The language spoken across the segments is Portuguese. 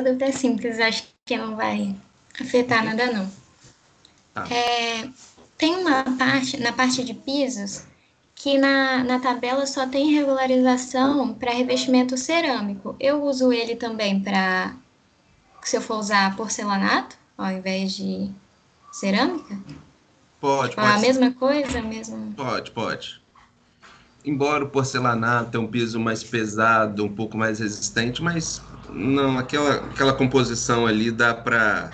dúvida é simples, acho que não vai afetar nada não. Tá. Tem uma parte, na parte de pisos, que na tabela só tem regularização para revestimento cerâmico. Eu uso ele também para, se eu for usar porcelanato, ao invés de cerâmica? Pode, Tipo, a pode sim. mesma coisa, a mesma... Pode, pode. Embora o porcelanato tenha um piso mais pesado, um pouco mais resistente, mas não, aquela composição ali dá para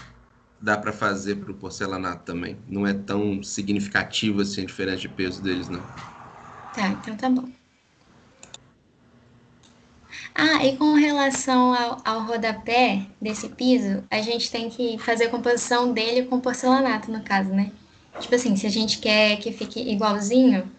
fazer para o porcelanato também. Não é tão significativo assim a diferença de peso deles, não. Tá, então tá bom. Ah, e com relação ao rodapé desse piso, a gente tem que fazer a composição dele com porcelanato, no caso, né? Tipo assim, se a gente quer que fique igualzinho,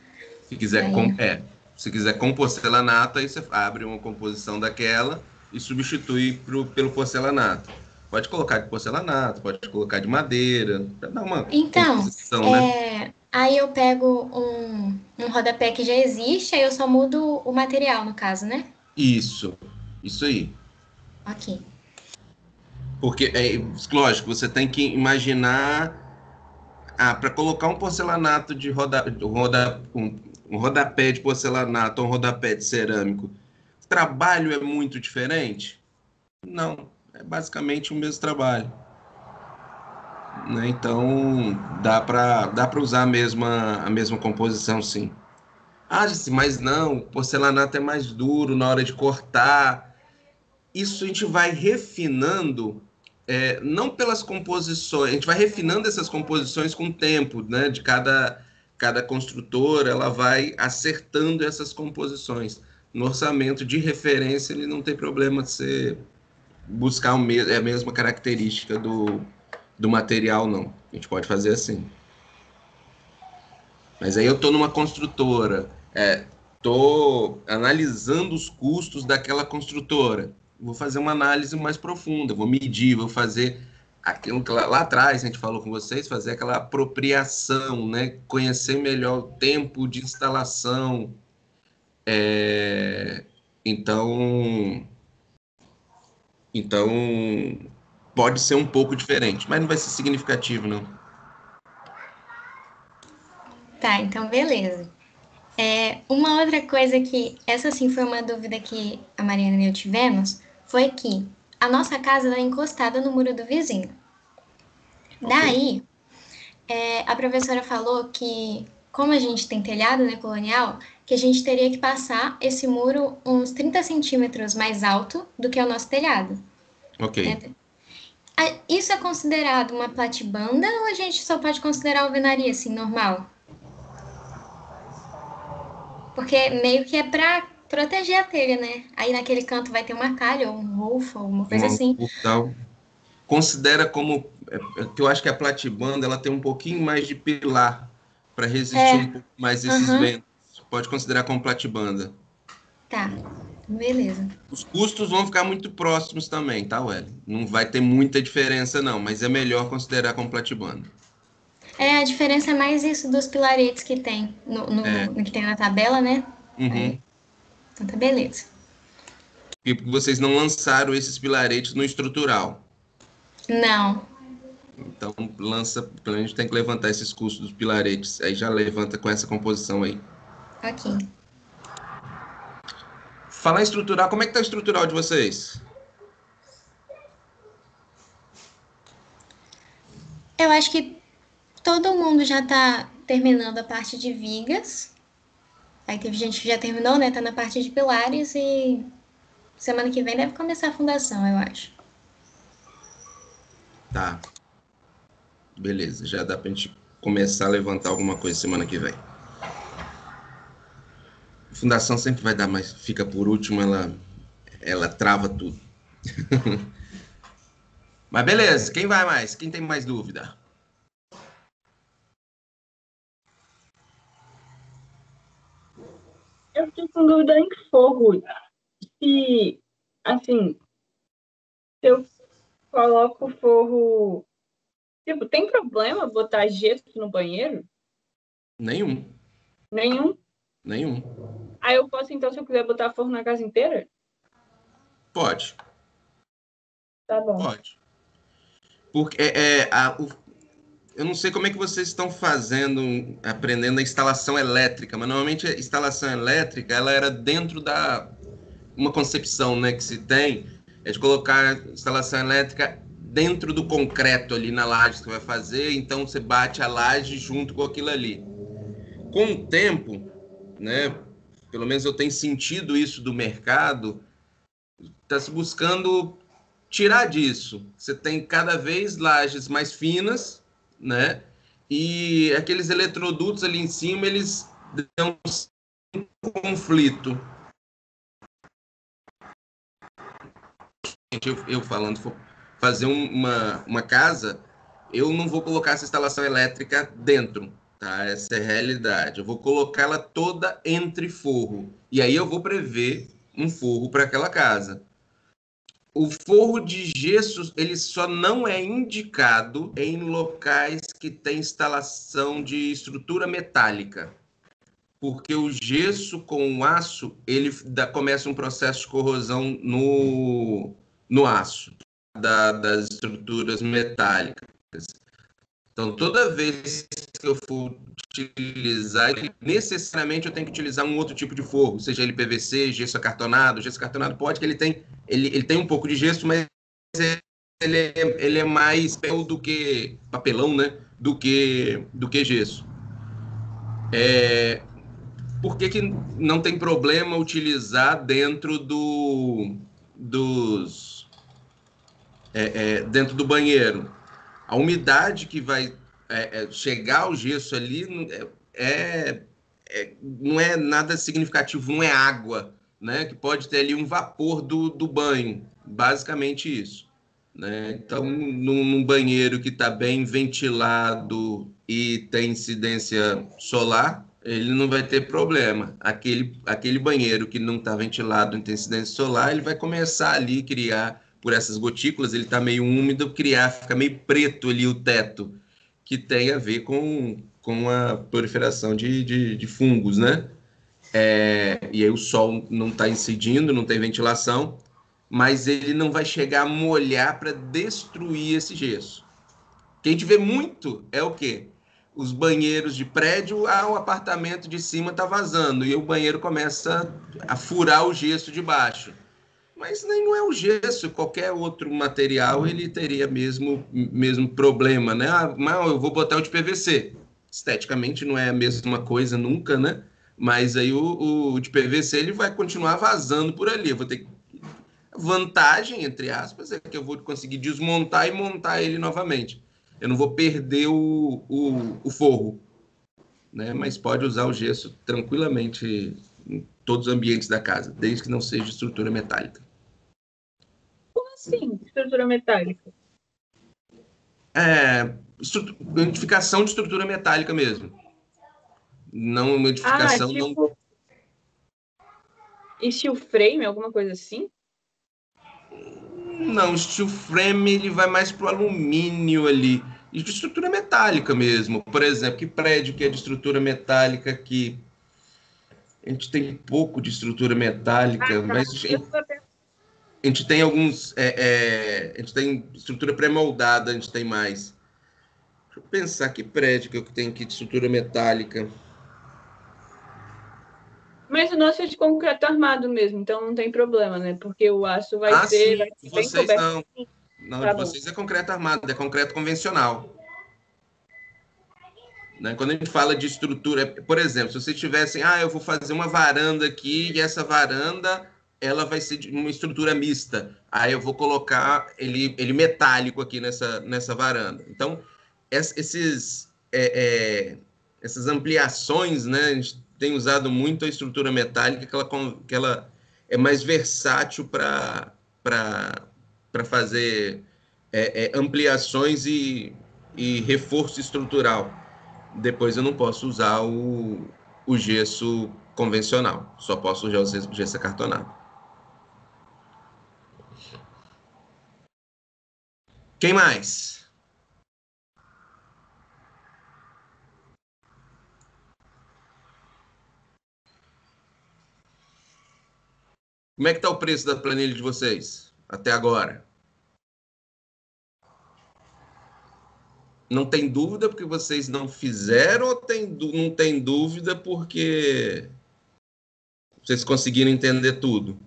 Se quiser aí... se quiser com porcelanato, aí você abre uma composição daquela e substitui pelo porcelanato. Pode colocar de porcelanato, pode colocar de madeira, para dar uma Então, composição, né? aí eu pego um rodapé que já existe, aí eu só mudo o material, no caso, né? Isso aí. Ok. Porque, lógico, você tem que imaginar. Para colocar um porcelanato um rodapé de porcelanato ou um rodapé de cerâmico, o trabalho é muito diferente? Não, é basicamente o mesmo trabalho, né? Então dá para usar a mesma composição, sim. Ah, disse, mas não, o porcelanato é mais duro na hora de cortar. Isso a gente vai refinando, não pelas composições, a gente vai refinando essas composições com o tempo, né? De cada construtora, ela vai acertando essas composições. No orçamento de referência, ele não tem problema de você buscar a mesma característica do material, não. A gente pode fazer assim. Mas aí eu estou numa construtora, estou analisando os custos daquela construtora. Vou fazer uma análise mais profunda, vou medir, vou fazer aquilo que lá atrás a gente falou com vocês, fazer aquela apropriação, né? Conhecer melhor o tempo de instalação. É, Então, então pode ser um pouco diferente, mas não vai ser significativo, não. Tá, então beleza. Uma outra coisa que, essa sim foi uma dúvida que a Mariana e eu tivemos, foi que a nossa casa é encostada no muro do vizinho. Ok. Daí, a professora falou que, como a gente tem telhado, né, colonial, que a gente teria que passar esse muro uns 30 centímetros mais alto do que o nosso telhado, Ok. né? Isso é considerado uma platibanda ou a gente só pode considerar alvenaria, assim, normal? Porque meio que é pra proteger a telha, né? Aí naquele canto vai ter uma calha ou um roof ou alguma coisa Uma assim. portal. Considera como que eu acho que a platibanda ela tem um pouquinho mais de pilar para resistir um É, pouco mais desses aham, ventos. Pode considerar como platibanda. tá, beleza. Os custos vão ficar muito próximos também, tá, Welly? Não vai ter muita diferença, não, mas é melhor considerar como platibanda. A diferença é mais isso dos pilaretes que tem É. no que tem na tabela, né? Aí, Uhum. então tá beleza. E porque vocês não lançaram esses pilaretes no estrutural. Não, Então, a gente tem que levantar esses custos dos pilaretes. Aí já levanta com essa composição aí. ok. Falar em estrutural, como é que tá o estrutural de vocês? Eu acho que todo mundo já tá terminando a parte de vigas. Aí teve gente que já terminou, né? Tá na parte de pilares e semana que vem deve começar a fundação, eu acho. Tá. Beleza, já dá pra gente começar a levantar alguma coisa semana que vem. A fundação sempre vai dar mais, fica por último, ela trava tudo. Mas beleza, quem vai mais? Quem tem mais dúvida? Eu fiquei com dúvida em forro. Se, assim, se eu coloco o forro. Tipo, tem problema botar gesso no banheiro? Nenhum, Nenhum. nenhum. Aí eu posso, então, se eu quiser botar forro na casa inteira? Pode. Tá bom. Pode. Porque eu não sei como é que vocês estão fazendo, aprendendo a instalação elétrica, mas normalmente a instalação elétrica ela era dentro da uma concepção, né, que se tem é de colocar a instalação elétrica dentro do concreto ali na laje que você vai fazer, então você bate a laje junto com aquilo ali. Com o tempo, né, pelo menos eu tenho sentido isso do mercado, está se buscando tirar disso. Você tem cada vez lajes mais finas, né? E aqueles eletrodutos ali em cima, eles dão um conflito. Eu falando, fazer uma casa, eu não vou colocar essa instalação elétrica dentro, tá? Essa é a realidade. Eu vou colocá-la toda entre forro. E aí eu vou prever um forro para aquela casa. O forro de gesso ele só não é indicado em locais que tem instalação de estrutura metálica, porque o gesso com o aço ele começa um processo de corrosão no aço das estruturas metálicas. Então, toda vez que eu for utilizar, necessariamente eu tenho que utilizar um outro tipo de forro, seja ele PVC, gesso acartonado. Gesso acartonado pode que ele tem um pouco de gesso, mas ele é mais papel do que papelão, né? Do que gesso. Por que não tem problema utilizar dentro dentro do banheiro? A umidade que vai chegar ao gesso ali não é nada significativo, não é água, né? Que pode ter ali um vapor do banho, basicamente isso. Né? Então, num banheiro que está bem ventilado e tem incidência solar, ele não vai ter problema. Aquele banheiro que não está ventilado e tem incidência solar, ele vai começar ali a criar, por essas gotículas, ele está meio úmido, fica meio preto ali o teto, que tem a ver com a proliferação de fungos, né? E aí o sol não está incidindo, não tem ventilação, mas ele não vai chegar a molhar para destruir esse gesso. O que a gente vê muito é o quê? Os banheiros de prédio, o apartamento de cima está vazando e o banheiro começa a furar o gesso de baixo. Mas nem não é o gesso, qualquer outro material ele teria mesmo problema, né? Mas eu vou botar o de PVC. Esteticamente não é a mesma coisa nunca, né? Mas aí o de PVC ele vai continuar vazando por ali. Eu vou ter vantagem, entre aspas, é que eu vou conseguir desmontar e montar ele novamente. Eu não vou perder o forro, né? Mas pode usar o gesso tranquilamente em todos os ambientes da casa, desde que não seja estrutura metálica. Como assim, estrutura metálica? Identificação de estrutura metálica mesmo. Não uma Ah, edificação, não. tipo steel frame, alguma coisa assim? Não, steel frame ele vai mais pro alumínio ali. E de estrutura metálica mesmo. Por exemplo, que prédio que é de estrutura metálica que a gente tem pouco de estrutura metálica, mas Eu tô até... a gente tem alguns. A gente tem estrutura pré-moldada, a gente tem mais. Deixa eu pensar que prédio que eu tenho aqui de estrutura metálica. Mas o nosso é de concreto armado mesmo, então não tem problema, né? Porque o aço vai Ah, ser, sim, vai de ser bem vocês coberto. não. Não, de Tá bom. vocês é concreto armado, é concreto convencional. Né? Quando a gente fala de estrutura, por exemplo, se vocês tivessem, eu vou fazer uma varanda aqui e essa varanda ela vai ser de uma estrutura mista. Aí eu vou colocar ele metálico aqui nessa varanda. Então, essas ampliações, né? A gente tem usado muito a estrutura metálica, que ela é mais versátil para fazer ampliações e reforço estrutural. Depois eu não posso usar o gesso convencional, só posso usar o gesso acartonado. Quem mais? Como é que está o preço da planilha de vocês até agora? Não tem dúvida porque vocês não fizeram ou não tem dúvida porque vocês conseguiram entender tudo?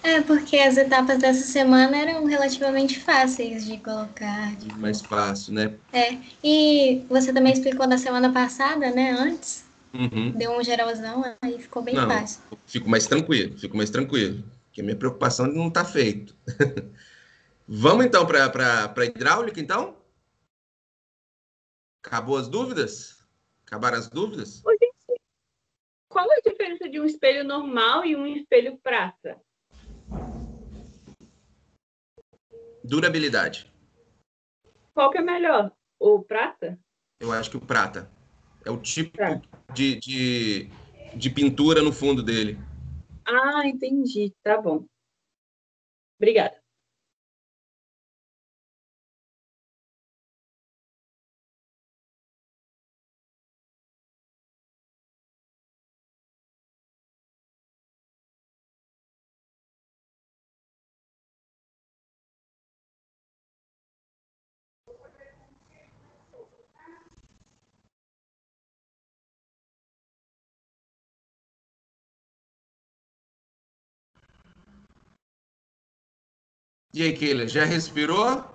É, porque as etapas dessa semana eram relativamente fáceis de colocar. Mais fácil, né? E você também explicou da semana passada, né? Antes. Uhum. Deu um geralzão, aí ficou bem Não, fácil. fico mais tranquilo, porque a minha preocupação não está feito. Vamos então para a hidráulica, então? Acabou as dúvidas? Acabaram as dúvidas? Ô, gente, qual a diferença de um espelho normal e um espelho prata? Durabilidade. Qual que é melhor? O prata? Eu acho que o prata. É o tipo Prata. de pintura no fundo dele. Ah, entendi. Tá bom. Obrigada. E aí, Keila, já respirou?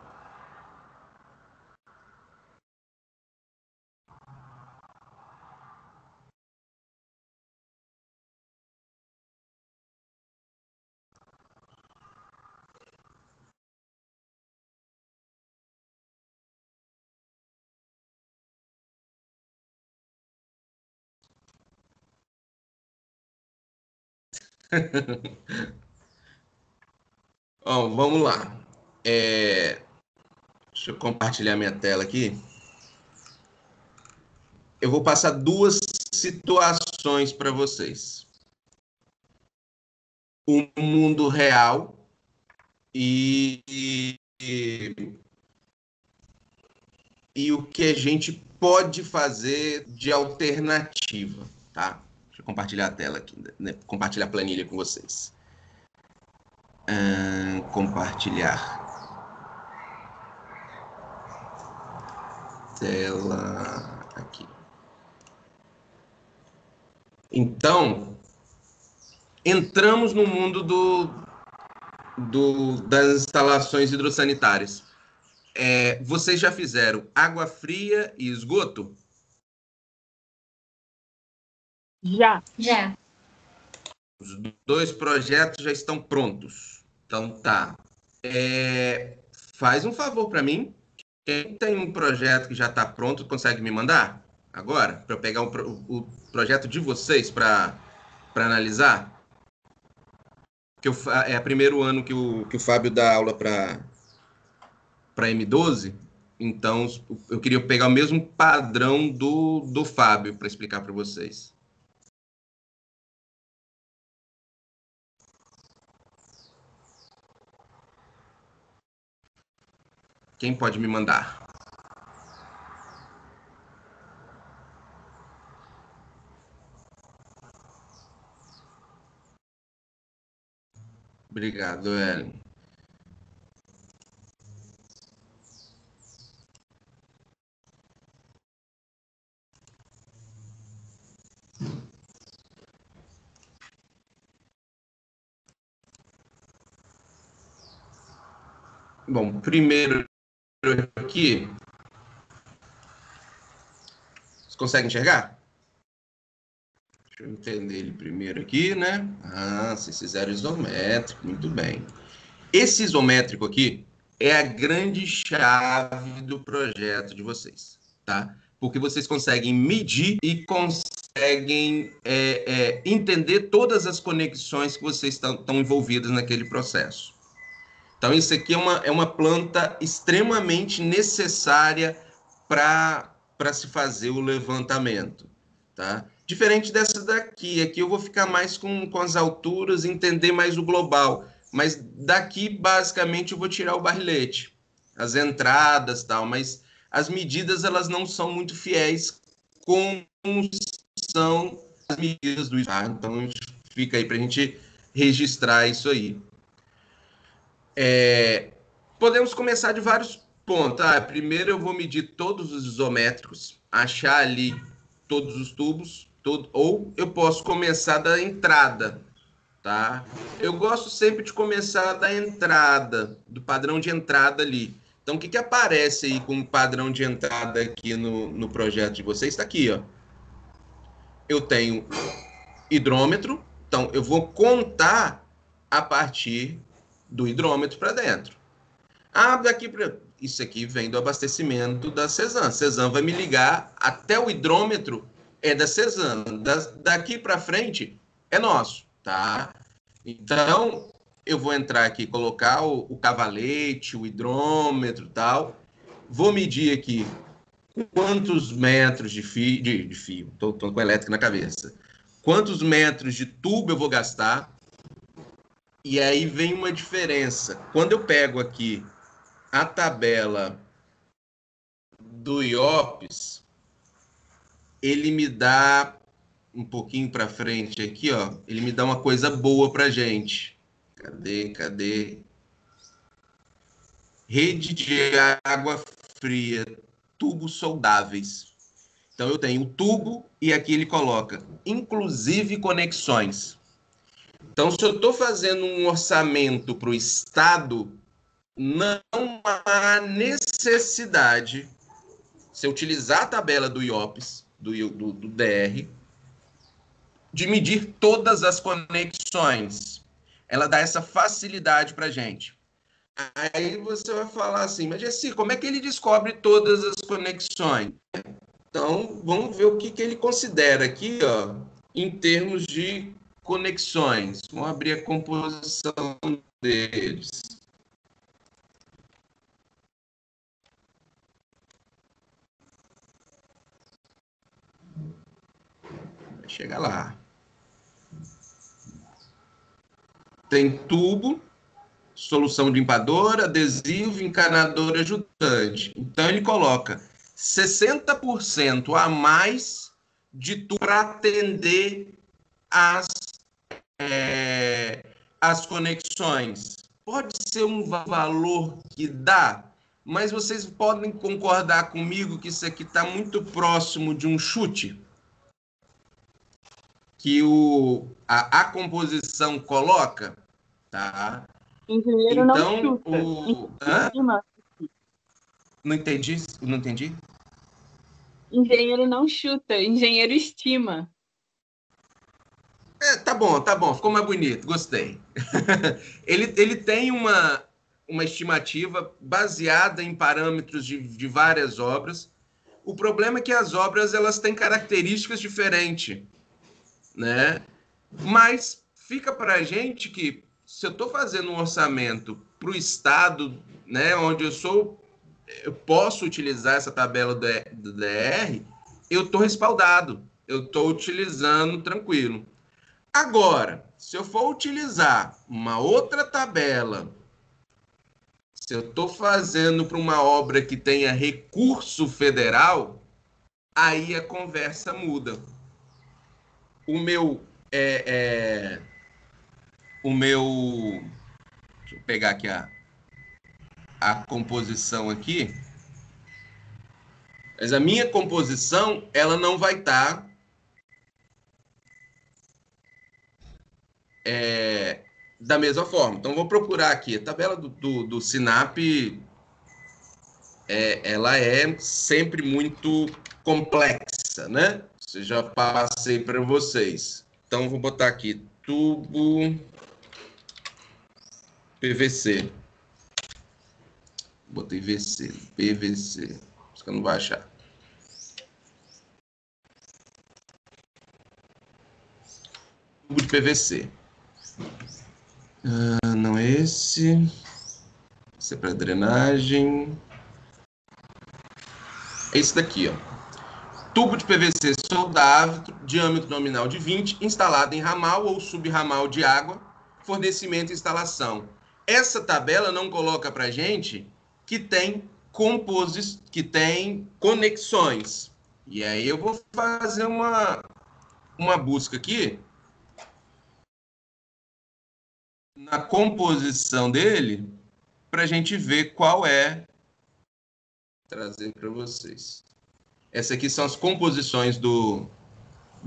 Ó, vamos lá. Deixa eu compartilhar minha tela aqui. Eu vou passar duas situações para vocês. O mundo real e, e o que a gente pode fazer de alternativa, tá? Deixa eu compartilhar a tela aqui, né? Compartilhar a planilha com vocês. Compartilhar. Tela aqui. Então, entramos no mundo das instalações hidrossanitárias. Vocês já fizeram água fria e esgoto? Já. Já. Os dois projetos já estão prontos. Então tá. Faz um favor para mim. Quem tem um projeto que já está pronto, consegue me mandar agora? Para eu pegar o projeto de vocês para analisar? Que é o primeiro ano que o Fábio dá aula para M12. Então, eu queria pegar o mesmo padrão do Fábio para explicar para vocês. Quem pode me mandar? Obrigado, Ellen. Bom, primeiro aqui. Vocês conseguem enxergar? Deixa eu entender ele primeiro aqui, né? Vocês fizeram isométrico, muito bem. Esse isométrico aqui é a grande chave do projeto de vocês, tá? Porque vocês conseguem medir e conseguem entender todas as conexões que vocês estão envolvidas naquele processo. Então, isso aqui é uma planta extremamente necessária para se fazer o levantamento, tá? Diferente dessa daqui, aqui eu vou ficar mais com as alturas, entender mais o global. Mas daqui, basicamente, eu vou tirar o barrilete, as entradas tal, mas as medidas, elas não são muito fiéis como são as medidas do estado. Então, fica aí para a gente registrar isso aí. Podemos começar de vários pontos. Primeiro eu vou medir todos os isométricos, achar ali todos os tubos, ou eu posso começar da entrada, tá? Eu gosto sempre de começar da entrada, do padrão de entrada ali. Então, o que aparece aí como padrão de entrada aqui no projeto de vocês? Está aqui, ó. Eu tenho hidrômetro, então eu vou contar a partir do hidrômetro para dentro. Daqui para... Isso aqui vem do abastecimento da Cesan. Cesan vai me ligar até o hidrômetro é da Cesan. Daqui para frente é nosso, tá? Então, eu vou entrar aqui, colocar o cavalete, o hidrômetro e tal. Vou medir aqui quantos metros de fio. Estou com elétrica na cabeça. Quantos metros de tubo eu vou gastar? E aí vem uma diferença. Quando eu pego aqui a tabela do IOPS, ele me dá um pouquinho para frente aqui, ó. Ele me dá uma coisa boa para gente. Cadê? Rede de água fria, tubos soldáveis. Então eu tenho o tubo e aqui ele coloca, inclusive conexões. Então, se eu estou fazendo um orçamento para o Estado, não há necessidade, se eu utilizar a tabela do IOPS, do DR, de medir todas as conexões. Ela dá essa facilidade para a gente. Aí você vai falar assim, mas Jessi, como é que ele descobre todas as conexões? Então, vamos ver o que ele considera aqui, ó, em termos de conexões. Vamos abrir a composição deles. Vai chegar lá. Tem tubo, solução limpadora, adesivo, encanador ajudante. Então, ele coloca 60% a mais de tudo para atender as conexões. Pode ser um valor que dá, mas vocês podem concordar comigo que isso aqui está muito próximo de um chute que a composição coloca, tá? Engenheiro então, não chuta. Não entendi, não entendi. Engenheiro não chuta, engenheiro estima. Tá bom, ficou mais bonito, gostei. ele tem uma estimativa baseada em parâmetros de várias obras. O problema é que as obras elas têm características diferentes, né? Mas fica para a gente que se eu estou fazendo um orçamento para o estado, né, onde eu posso utilizar essa tabela do DR, eu estou respaldado, eu estou utilizando tranquilo. Agora, se eu for utilizar uma outra tabela, se eu estou fazendo para uma obra que tenha recurso federal, aí a conversa muda. Deixa eu pegar aqui a composição aqui. Mas a minha composição, ela não vai estar da mesma forma. Então, vou procurar aqui. A tabela do SINAP, ela é sempre muito complexa, né? Eu já passei para vocês. Então, vou botar aqui tubo PVC. Botei VC, PVC. Isso que eu não vou achar. Tubo de PVC. Não é esse. Esse é para drenagem. É esse daqui, ó. Tubo de PVC soldável, diâmetro nominal de 20, instalado em ramal ou subramal de água, fornecimento e instalação. Essa tabela não coloca para gente que tem conexões. E aí eu vou fazer uma busca aqui na composição dele para a gente ver qual é trazer para vocês. Essas aqui são as composições do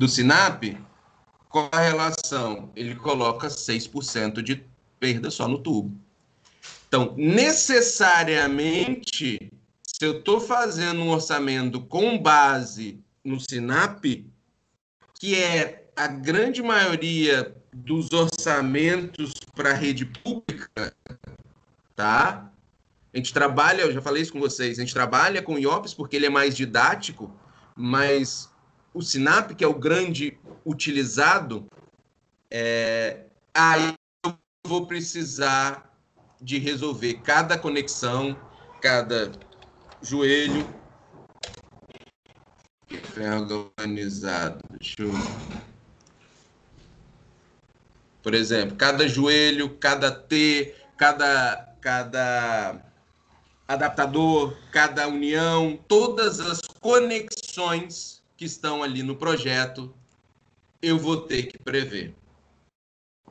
SINAP. Qual a relação? Ele coloca 6% de perda só no tubo. Então, necessariamente, se eu estou fazendo um orçamento com base no SINAP, que é a grande maioria dos orçamentos para a rede pública, tá? A gente trabalha, eu já falei isso com vocês, a gente trabalha com o IOPS porque ele é mais didático, mas o SINAP, que é o grande utilizado, aí eu vou precisar de resolver cada conexão, cada joelho. Organizado. Deixa eu... Por exemplo, cada joelho, cada T, cada adaptador, cada união, todas as conexões que estão ali no projeto, eu vou ter que prever.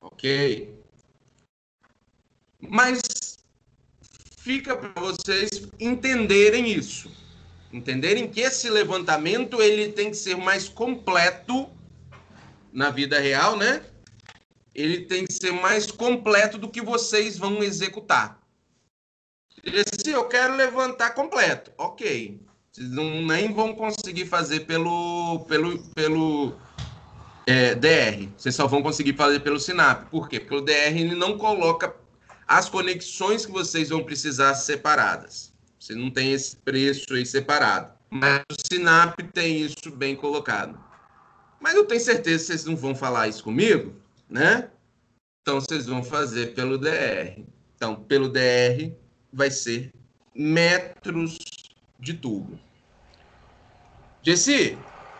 Ok? Mas fica para vocês entenderem isso. Entenderem que esse levantamento ele tem que ser mais completo na vida real, né? Ele tem que ser mais completo do que vocês vão executar. Se eu quero levantar completo, ok. Vocês nem vão conseguir fazer pelo DR. Vocês só vão conseguir fazer pelo SINAP. Por quê? Porque o DR ele não coloca as conexões que vocês vão precisar separadas. Você não tem esse preço aí separado. Mas o SINAP tem isso bem colocado. Mas eu tenho certeza que vocês não vão falar isso comigo, né? Então, vocês vão fazer pelo DR. Então, pelo DR, vai ser metros de tubo. Jesse,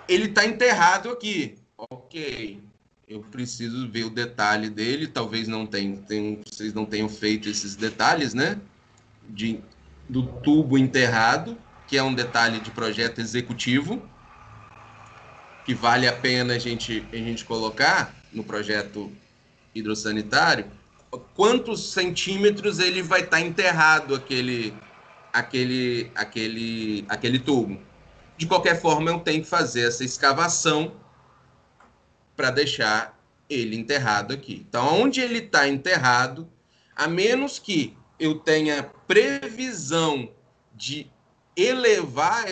ele está enterrado aqui. Ok. Eu preciso ver o detalhe dele. Talvez não vocês não tenham feito esses detalhes, né? Do tubo enterrado, que é um detalhe de projeto executivo, que vale a pena a gente colocar no projeto hidrossanitário, quantos centímetros ele vai estar enterrado aquele tubo. De qualquer forma, eu tenho que fazer essa escavação para deixar ele enterrado aqui. Então, onde ele está enterrado, a menos que eu tenha previsão de elevar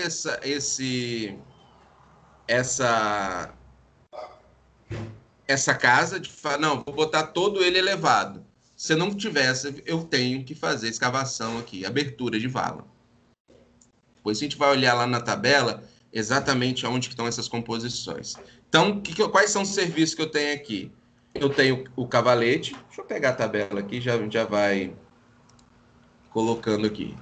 essa casa, de falar, não, vou botar todo ele elevado. Se não tivesse, eu tenho que fazer escavação aqui, abertura de vala. Depois a gente vai olhar lá na tabela exatamente onde estão essas composições. Então, quais são os serviços que eu tenho aqui? Eu tenho o cavalete. Deixa eu pegar a tabela aqui, já vai colocando aqui.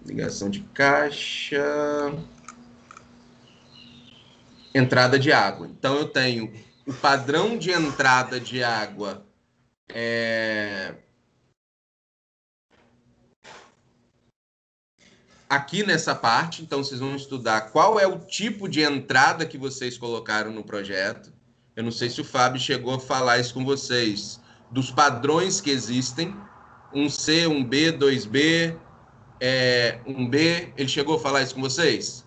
Ligação de caixa. Entrada de água. Então, eu tenho o padrão de entrada de água aqui nessa parte. Então, vocês vão estudar qual é o tipo de entrada que vocês colocaram no projeto. Eu não sei se o Fábio chegou a falar isso com vocês, dos padrões que existem, 1C, 1B, 2B, 1B. Ele chegou a falar isso com vocês?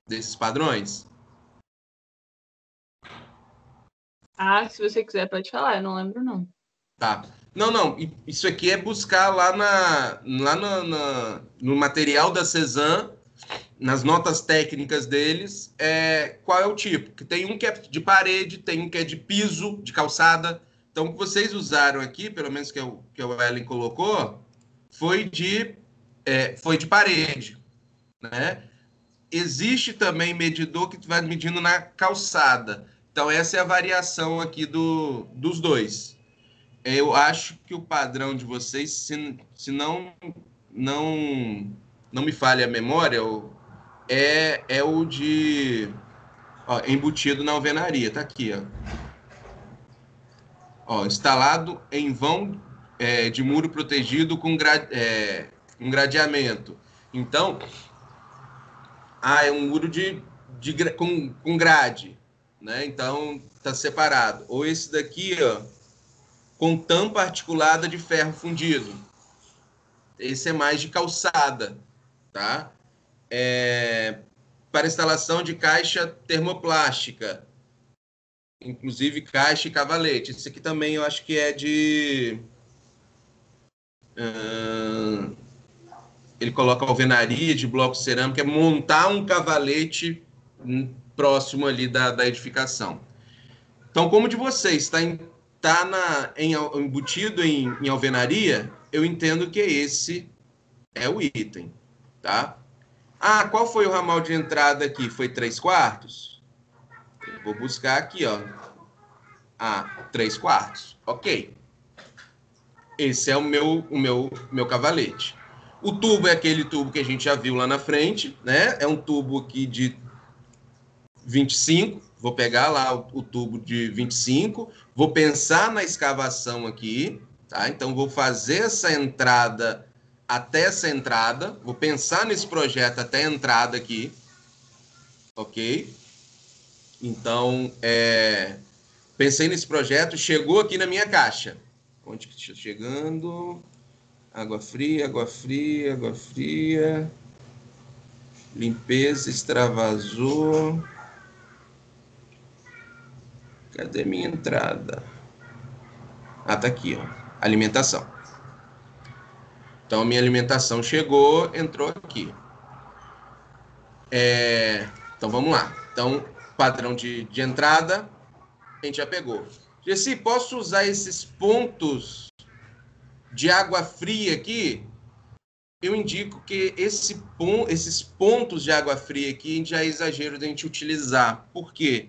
Desses padrões? Ah, se você quiser, pode falar. Eu não lembro, não. Tá. Não. Isso aqui é buscar lá no material da Cezanne, nas notas técnicas deles, qual é o tipo. Que tem um que é de parede, tem um que é de piso, de calçada. Então, o que vocês usaram aqui, pelo menos que o Ellen colocou, foi de parede, né? Existe também medidor que vai medindo na calçada. Então, essa é a variação aqui dos dois. Eu acho que o padrão de vocês, se não me falha a memória, é o de embutido na alvenaria. Tá aqui, ó. Instalado em vão de muro protegido com gradeamento. Então, é um muro com grade, né? Então, tá separado. Ou esse daqui, ó, com tampa articulada de ferro fundido. Esse é mais de calçada, tá? Para instalação de caixa termoplástica, inclusive caixa e cavalete. Esse aqui também eu acho que é de... ele coloca alvenaria de bloco cerâmico, é montar um cavalete próximo ali da edificação. Então, como de vocês está embutido em alvenaria, eu entendo que esse é o item, tá? Ah, qual foi o ramal de entrada aqui? Foi 3/4? Eu vou buscar aqui, ó. Ah, 3/4. Ok. Esse é o meu cavalete. O tubo é aquele tubo que a gente já viu lá na frente, né? É um tubo aqui de 25. Vou pegar lá o tubo de 25. Vou pensar na escavação aqui, tá? Então, vou fazer essa entrada até essa entrada. Vou pensar nesse projeto até a entrada aqui. Ok? Então, pensei nesse projeto, chegou aqui na minha caixa. Onde que está chegando? Água fria, água fria, água fria. Limpeza, extravasou. Cadê minha entrada? Ah, tá aqui, ó. Alimentação. Então, minha alimentação chegou, entrou aqui. Então, vamos lá. Então, padrão de entrada, a gente já pegou. Gessi, posso usar esses pontos de água fria aqui? Eu indico que esses pontos de água fria aqui já é exagero da gente utilizar. Por quê?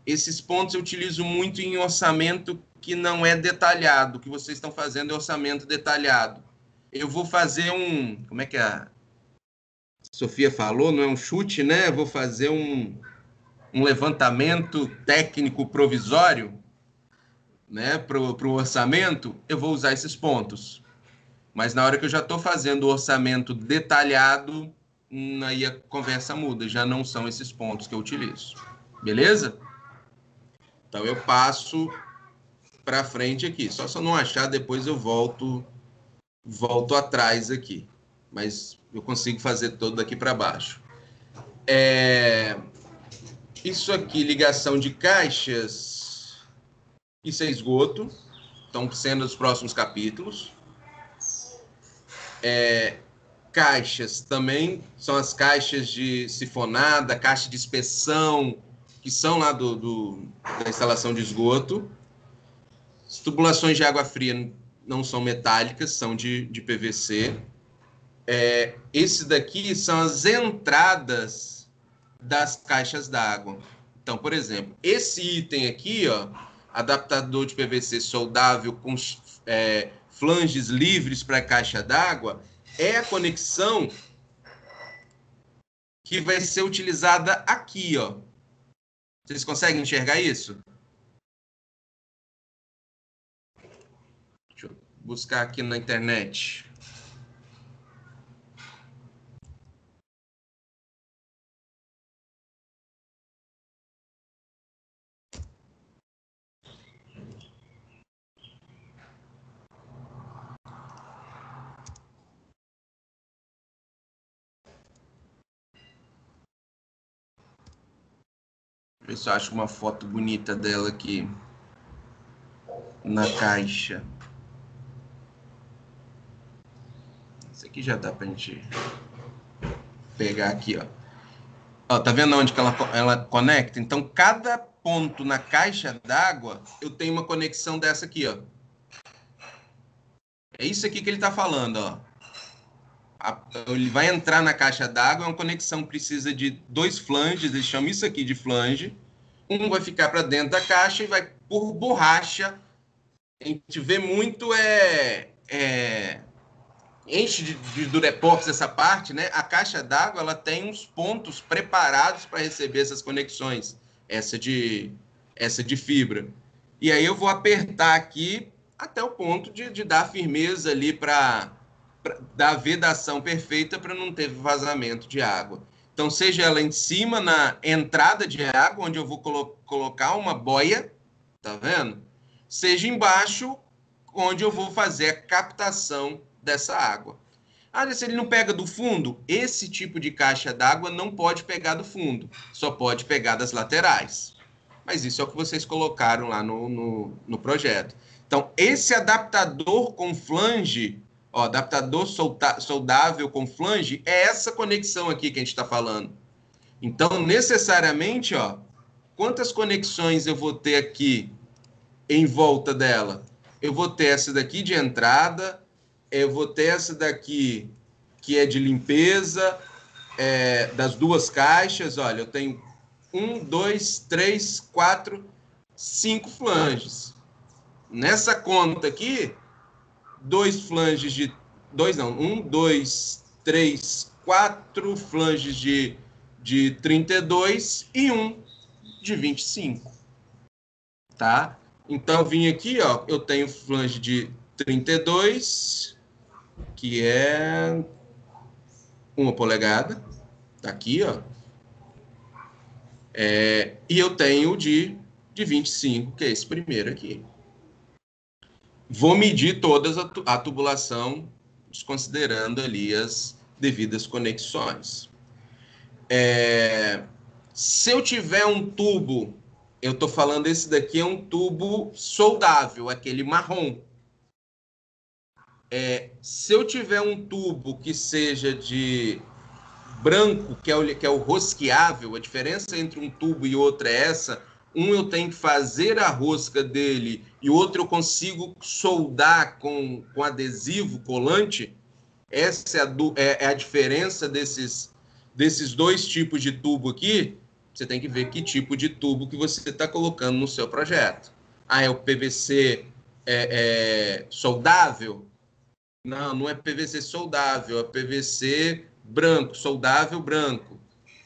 Esses pontos eu utilizo muito em orçamento que não é detalhado. O que vocês estão fazendo é orçamento detalhado. Eu vou fazer como é que a Sofia falou? Não é um chute, né? Eu vou fazer um levantamento técnico provisório, né, para o orçamento. Eu vou usar esses pontos. Mas na hora que eu já estou fazendo o orçamento detalhado, aí a conversa muda. Já não são esses pontos que eu utilizo. Beleza? Então eu passo para frente aqui. Só se eu não achar, depois eu volto atrás aqui. Mas eu consigo fazer todo daqui para baixo. Isso aqui, ligação de caixas, isso é esgoto. Estão sendo os próximos capítulos. Caixas também são as caixas de sifonada, caixa de inspeção, que são lá da instalação de esgoto. As tubulações de água fria não são metálicas, são de PVC. Esse daqui são as entradas das caixas d'água. Então, por exemplo, esse item aqui, ó, adaptador de PVC soldável com flanges livres para caixa d'água, é a conexão que vai ser utilizada aqui, ó. Vocês conseguem enxergar isso? Deixa eu buscar aqui na internet. Ver se eu acho uma foto bonita dela aqui na caixa. Isso aqui já dá pra gente pegar aqui, ó. Ó, tá vendo onde que ela conecta? Então, cada ponto na caixa d'água, eu tenho uma conexão dessa aqui, ó. É isso aqui que ele tá falando, ó. Ele vai entrar na caixa d'água, é uma conexão que precisa de 2 flanges, eles chamam isso aqui de flange. Um vai ficar para dentro da caixa e vai por borracha. A gente vê muito enche de durepox essa parte, né? A caixa d'água ela tem uns pontos preparados para receber essas conexões, essa de fibra. E aí eu vou apertar aqui até o ponto de dar firmeza ali para dar a vedação perfeita para não ter vazamento de água. Então, seja ela em cima na entrada de água, onde eu vou colocar uma boia, tá vendo? Seja embaixo, onde eu vou fazer a captação dessa água. Ah, se ele não pega do fundo, esse tipo de caixa d'água não pode pegar do fundo, só pode pegar das laterais. Mas isso é o que vocês colocaram lá no projeto. Então, esse adaptador com flange, ó, adaptador soldável com flange, é essa conexão aqui que a gente está falando. Então, necessariamente, ó, quantas conexões eu vou ter aqui em volta dela? Eu vou ter essa daqui de entrada, eu vou ter essa daqui que é de limpeza, das duas caixas. Olha, eu tenho 1, 2, 3, 4, 5 flanges. Nessa conta aqui, 2 flanges de... 2 não, 1, 2, 3, 4 flanges de 32 e 1 de 25. Tá? Então, eu vim aqui, ó, eu tenho flange de 32, que é 1 polegada. Tá aqui, ó. E eu tenho de 25, que é esse primeiro aqui. Vou medir todas a tubulação, desconsiderando ali as devidas conexões. Se eu tiver um tubo, eu estou falando, esse daqui é um tubo soldável, aquele marrom. Se eu tiver um tubo que seja de branco, que é o rosqueável, a diferença entre um tubo e outro é essa. Um eu tenho que fazer a rosca dele e o outro eu consigo soldar com adesivo colante. Essa é a diferença desses dois tipos de tubo aqui. Você tem que ver que tipo de tubo que você está colocando no seu projeto. Ah, é o PVC soldável? Não, não é PVC soldável, é PVC branco, soldável branco,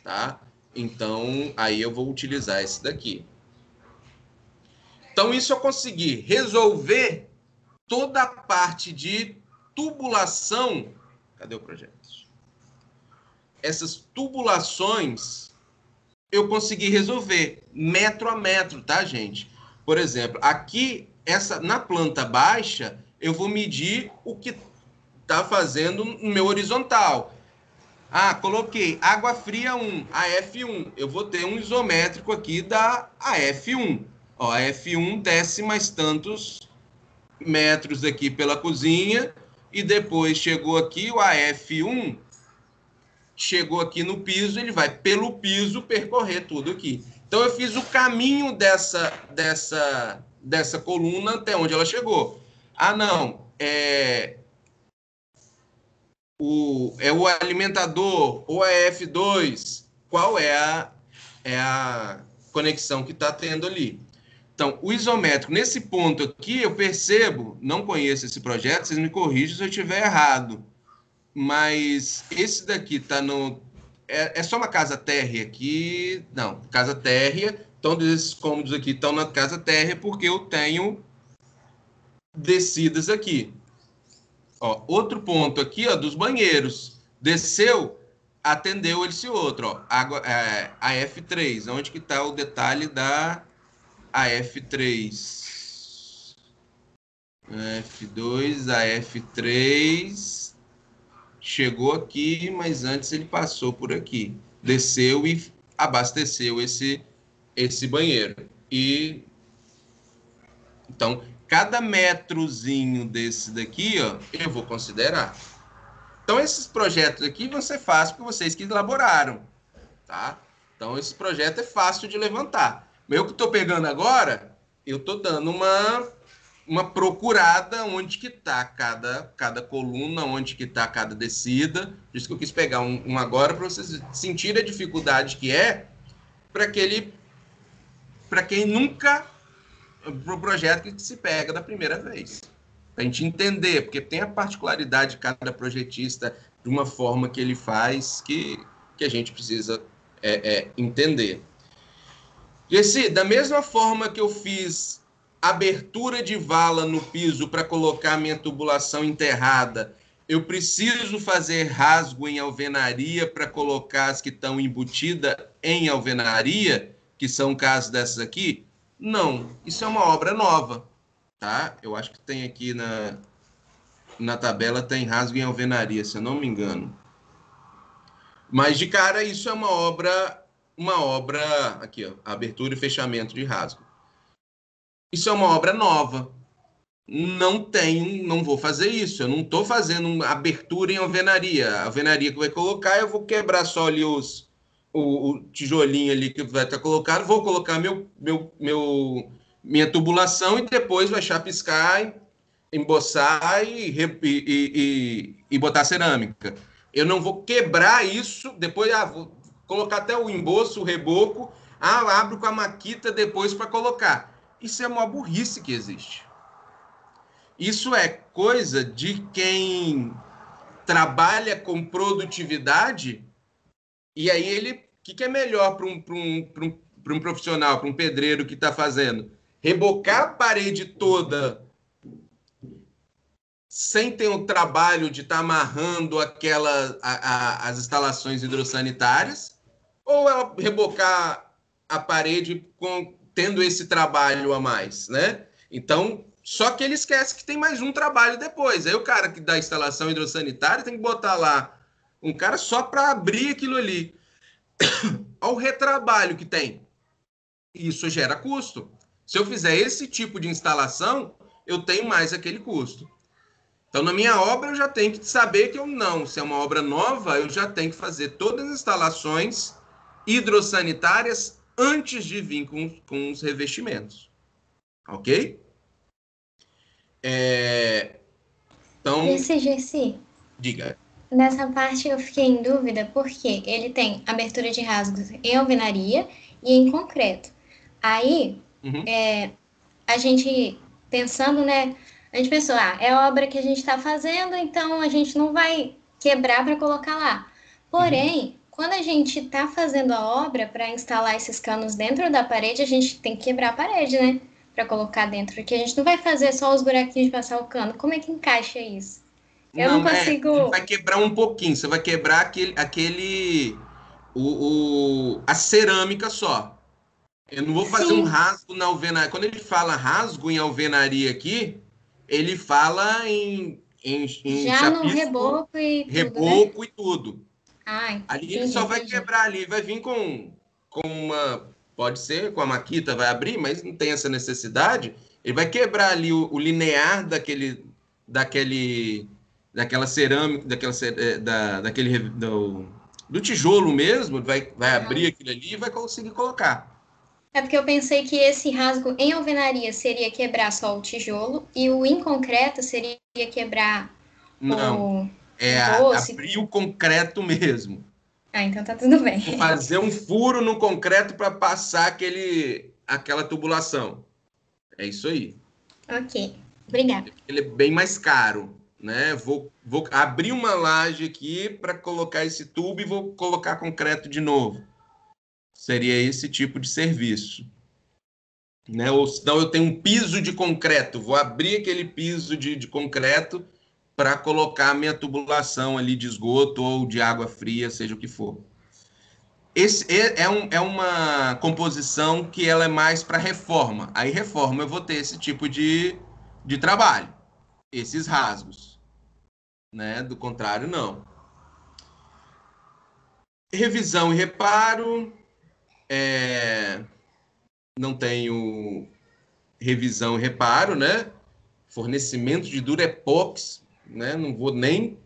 tá? Então, aí eu vou utilizar esse daqui. Então, isso eu consegui resolver toda a parte de tubulação. Cadê o projeto? Essas tubulações eu consegui resolver metro a metro, tá, gente? Por exemplo, aqui, na planta baixa, eu vou medir o que está fazendo no meu horizontal. Ah, coloquei água fria 1, AF1. Eu vou ter um isométrico aqui da AF1. Ó, a F1 desce mais tantos metros aqui pela cozinha e depois chegou aqui o AF1, chegou aqui no piso, ele vai pelo piso percorrer tudo aqui. Então eu fiz o caminho dessa coluna até onde ela chegou. Ah, não, o alimentador ou a F2, qual é a conexão que está tendo ali. Então, o isométrico, nesse ponto aqui, eu percebo, não conheço esse projeto, vocês me corrigem se eu estiver errado, mas esse daqui está no... É só uma casa térrea aqui? Não, casa térrea. Então, esses cômodos aqui estão na casa térrea porque eu tenho descidas aqui. Ó, outro ponto aqui, ó, dos banheiros. Desceu, atendeu esse outro, ó, a F3. Onde que está o detalhe da AF3? F2, a F3 chegou aqui, mas antes ele passou por aqui. Desceu e abasteceu esse banheiro. E então, cada metrozinho desse daqui, ó, eu vou considerar. Então, esses projetos aqui vão ser fáceis para vocês que elaboraram, tá? Então, esse projeto é fácil de levantar. Eu que estou pegando agora, eu estou dando uma procurada onde que está cada coluna, onde que está cada descida. Por isso que eu quis pegar um agora para vocês sentirem a dificuldade que é para quem nunca... para o projeto que se pega da primeira vez. Para a gente entender, porque tem a particularidade de cada projetista, de uma forma que ele faz, que a gente precisa entender. Gessi, da mesma forma que eu fiz abertura de vala no piso para colocar minha tubulação enterrada, eu preciso fazer rasgo em alvenaria para colocar as que estão embutidas em alvenaria, que são o caso dessas aqui? Não, isso é uma obra nova, tá? Eu acho que tem aqui na tabela tem rasgo em alvenaria, se eu não me engano. Mas de cara isso é uma obra aqui, ó, abertura e fechamento de rasgo. Isso é uma obra nova. Não vou fazer isso. Eu não estou fazendo uma abertura em alvenaria. A alvenaria que vai colocar, eu vou quebrar só ali o tijolinho ali que vai estar colocado, vou colocar minha tubulação e depois vai chapiscar, emboçar e botar cerâmica. Eu não vou quebrar isso, depois vou colocar até o emboço, o reboco, abro com a maquita depois para colocar. Isso é uma burrice que existe. Isso é coisa de quem trabalha com produtividade, e aí ele. O que é melhor para um profissional, para um pedreiro que está fazendo? Rebocar a parede toda sem ter o trabalho de estar amarrando as instalações hidrossanitárias, ou é rebocar a parede tendo esse trabalho a mais, né? Então, só que ele esquece que tem mais um trabalho depois. Aí o cara que dá a instalação hidrossanitária tem que botar lá um cara só para abrir aquilo ali. Olha o retrabalho que tem. Isso gera custo. Se eu fizer esse tipo de instalação, eu tenho mais aquele custo. Então, na minha obra, eu já tenho que saber que se é uma obra nova, eu já tenho que fazer todas as instalações hidrossanitárias antes de vir com os revestimentos. Ok? Então, Gessi, diga. nessa parte eu fiquei em dúvida porque ele tem abertura de rasgos em alvenaria e em concreto. Aí, a gente pensando, né? A gente pensou, é a obra que a gente está fazendo, então a gente não vai quebrar para colocar lá. Porém, quando a gente está fazendo a obra para instalar esses canos dentro da parede, a gente tem que quebrar a parede, né? Para colocar dentro, porque a gente não vai fazer só os buraquinhos de passar o cano. Como é que encaixa isso? Eu não consigo. Você vai quebrar um pouquinho, você vai quebrar a cerâmica só. Eu não vou fazer um Sim, rasgo na alvenaria. Quando ele fala rasgo em alvenaria aqui, ele fala em já no chapisco, reboco e tudo, né? reboco e tudo. Ali ele Entendi, só vai entendi. quebrar ali, vai vir com uma. Pode ser, com a maquita vai abrir, mas não tem essa necessidade. Ele vai quebrar ali o linear daquela cerâmica, do tijolo mesmo, vai abrir aquilo ali e vai conseguir colocar. É porque eu pensei que esse rasgo em alvenaria seria quebrar só o tijolo e o em concreto seria quebrar Não, o é emboço e abrir o tudo. concreto mesmo. Então tá tudo bem. Fazer um furo no concreto para passar aquela tubulação. É isso aí. Ok, obrigada. Ele é bem mais caro, né? Vou abrir uma laje aqui para colocar esse tubo e vou colocar concreto de novo. Seria esse tipo de serviço. Né? Ou senão eu tenho um piso de concreto, vou abrir aquele piso de concreto para colocar minha tubulação ali de esgoto ou de água fria, seja o que for. Esse é uma composição que ela é mais para reforma. Aí reforma eu vou ter esse tipo de trabalho, esses rasgos, né? Do contrário, não. Revisão e reparo, não tenho revisão e reparo, né? Fornecimento de Durepox, né? Não vou nem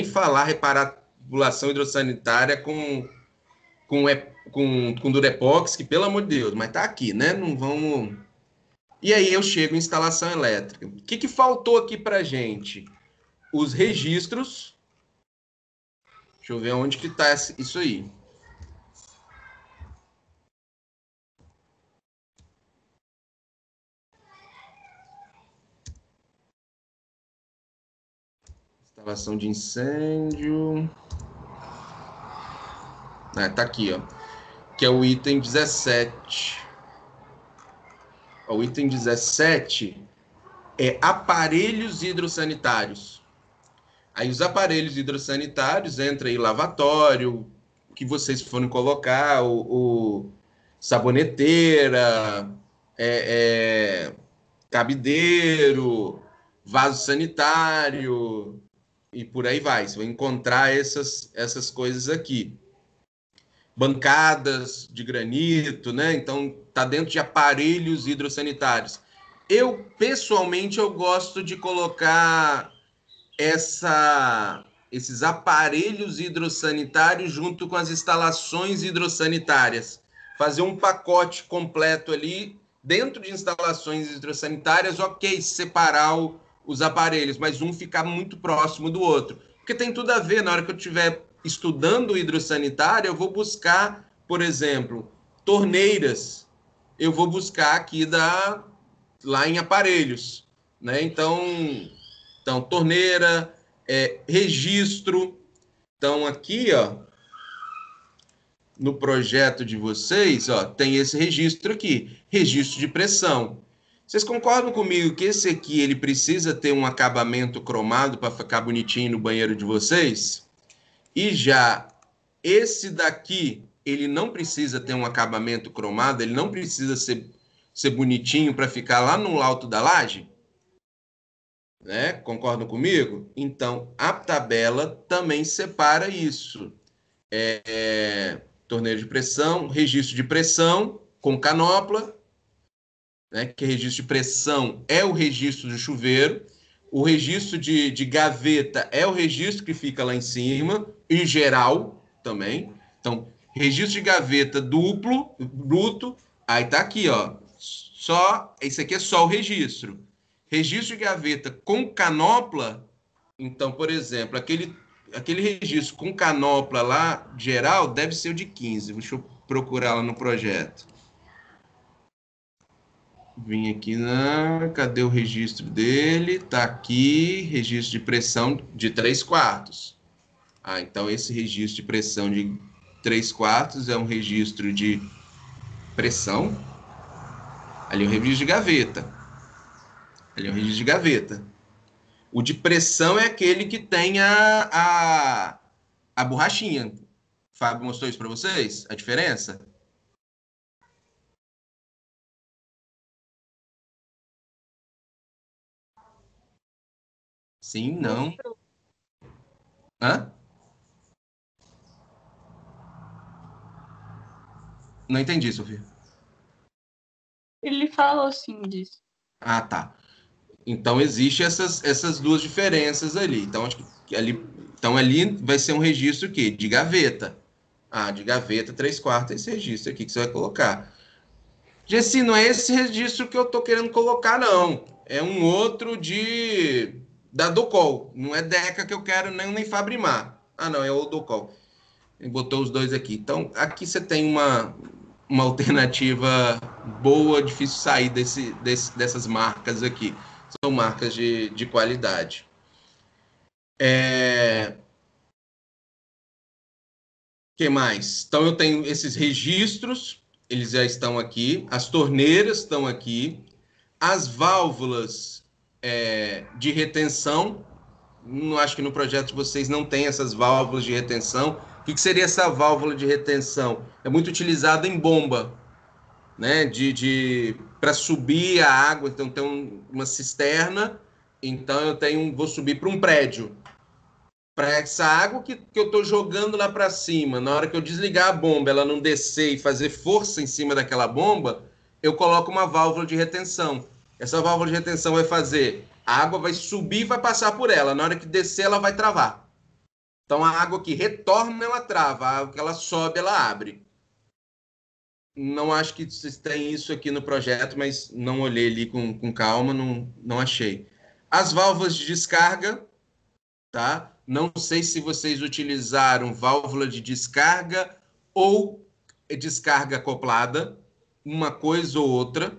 falar reparar tubulação hidrossanitária com Durepox, que pelo amor de Deus, mas tá aqui, né? Não vamos. E aí eu chego em instalação elétrica. O que faltou aqui para gente? Os registros. Deixa eu ver onde que tá isso aí. Instalação de incêndio. Tá aqui, ó. Que é o item 17. O item 17 é aparelhos hidrossanitários. Aí os aparelhos hidrossanitários entra aí lavatório, que vocês forem colocar, o saboneteira, cabideiro, vaso sanitário e por aí vai. Você vai encontrar essas coisas aqui. Bancadas de granito, né? Então, tá dentro de aparelhos hidrossanitários. Pessoalmente, eu gosto de colocar esses aparelhos hidrossanitários junto com as instalações hidrossanitárias. Fazer um pacote completo ali, dentro de instalações hidrossanitárias, ok, separar os aparelhos, mas um ficar muito próximo do outro. Porque tem tudo a ver, na hora que eu estiver estudando hidrossanitário, eu vou buscar, por exemplo, torneiras. Eu vou buscar aqui lá em aparelhos, né? Então, torneira, registro. Então, aqui, ó, no projeto de vocês, ó, tem esse registro aqui, registro de pressão. Vocês concordam comigo que esse aqui ele precisa ter um acabamento cromado para ficar bonitinho no banheiro de vocês? E já esse daqui, ele não precisa ter um acabamento cromado, ele não precisa ser bonitinho para ficar lá no alto da laje? Né? Concordam comigo? Então, a tabela também separa isso. Torneira de pressão, registro de pressão com canopla, né? Que registro de pressão é o registro do chuveiro. O registro de gaveta é o registro que fica lá em cima, e geral também. Então, registro de gaveta duplo, bruto, aí tá aqui, ó. Esse aqui é só o registro. Registro de gaveta com canopla, então, por exemplo, aquele registro com canopla lá, geral, deve ser o de 15. Deixa eu procurar lá no projeto. Vim aqui Cadê o registro dele? Tá aqui, registro de pressão de 3/4. Ah, então esse registro de pressão de 3/4 é um registro de pressão. Ali é o registro de gaveta. Ali é o registro de gaveta. O de pressão é aquele que tem a borrachinha. O Fábio mostrou isso para vocês? A diferença? Sim, não. Hã? Não entendi, Sofia. Ele falou assim disso. Ah, tá. Então, existe essas duas diferenças ali. Então, ali vai ser um registro aqui, de gaveta. Ah, de gaveta, 3/4, esse registro aqui que você vai colocar. Gessi, não é esse registro que eu estou querendo colocar, não. É um outro da Docol. Não é Deca que eu quero, nem Fabrimar. Ah, não, é o Docol. Ele botou os dois aqui. Então, aqui você tem uma alternativa boa, difícil sair dessas marcas aqui. São marcas de qualidade. Que mais? Então, eu tenho esses registros, eles já estão aqui. As torneiras estão aqui. As válvulas de retenção, não acho que no projeto de vocês não tem essas válvulas de retenção. O que seria essa válvula de retenção? É muito utilizada em bomba, né? Para subir a água. Então tem uma cisterna. Então vou subir para um prédio. Para essa água que eu estou jogando lá para cima, na hora que eu desligar a bomba, ela não descer e fazer força em cima daquela bomba, eu coloco uma válvula de retenção. Essa válvula de retenção vai fazer, a água vai subir e vai passar por ela. Na hora que descer, ela vai travar. Então a água que retorna, ela trava. A água que ela sobe, ela abre. Não acho que vocês têm isso aqui no projeto, mas não olhei ali com calma, não achei. As válvulas de descarga, tá? Não sei se vocês utilizaram válvula de descarga ou descarga acoplada, uma coisa ou outra,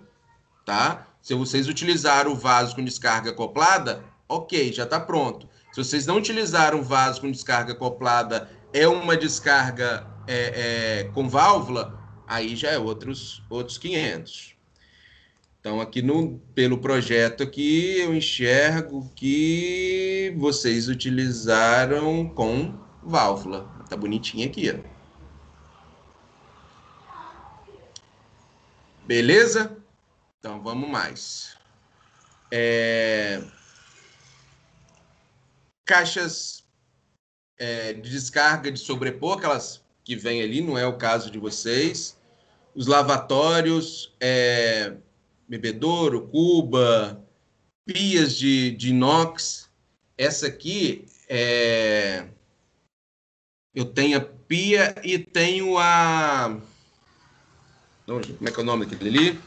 tá? Se vocês utilizaram o vaso com descarga acoplada, ok, já está pronto. Se vocês não utilizaram o vaso com descarga acoplada, é uma descarga com válvula, aí já é outros 500. Então, aqui pelo projeto aqui, eu enxergo que vocês utilizaram com válvula. Tá bonitinho aqui, ó. Beleza? Então, vamos mais. caixas de descarga de sobrepor, aquelas que vêm ali, não é o caso de vocês. Os lavatórios, bebedouro, cuba, pias de inox. Essa aqui, eu tenho a pia e tenho a... Como é que é o nome daquele ali?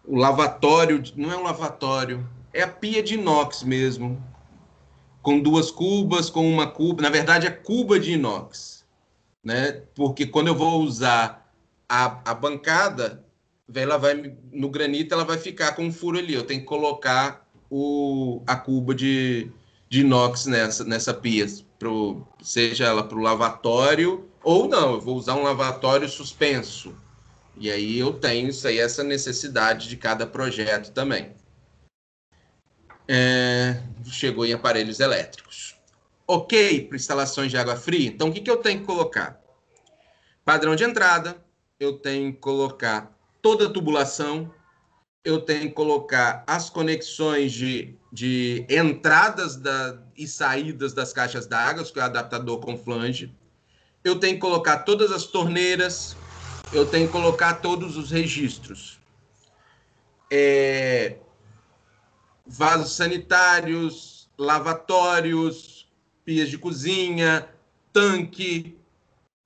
O lavatório, não é um lavatório, é a pia de inox mesmo, com 2 cubas, com uma cuba, na verdade é cuba de inox, né? Porque quando eu vou usar a bancada, ela vai, no granito ela vai ficar com um furo ali, eu tenho que colocar a cuba de inox nessa pia, seja ela para o lavatório, ou não, eu vou usar um lavatório suspenso. E aí eu tenho isso aí, essa necessidade de cada projeto também. Chegou em aparelhos elétricos. Ok, para instalações de água fria. Então, o que eu tenho que colocar? Padrão de entrada, eu tenho que colocar toda a tubulação, eu tenho que colocar as conexões de entradas e saídas das caixas d'água, que é o adaptador com flange. Eu tenho que colocar todas as torneiras, eu tenho que colocar todos os registros. Vasos sanitários, lavatórios, pias de cozinha, tanque,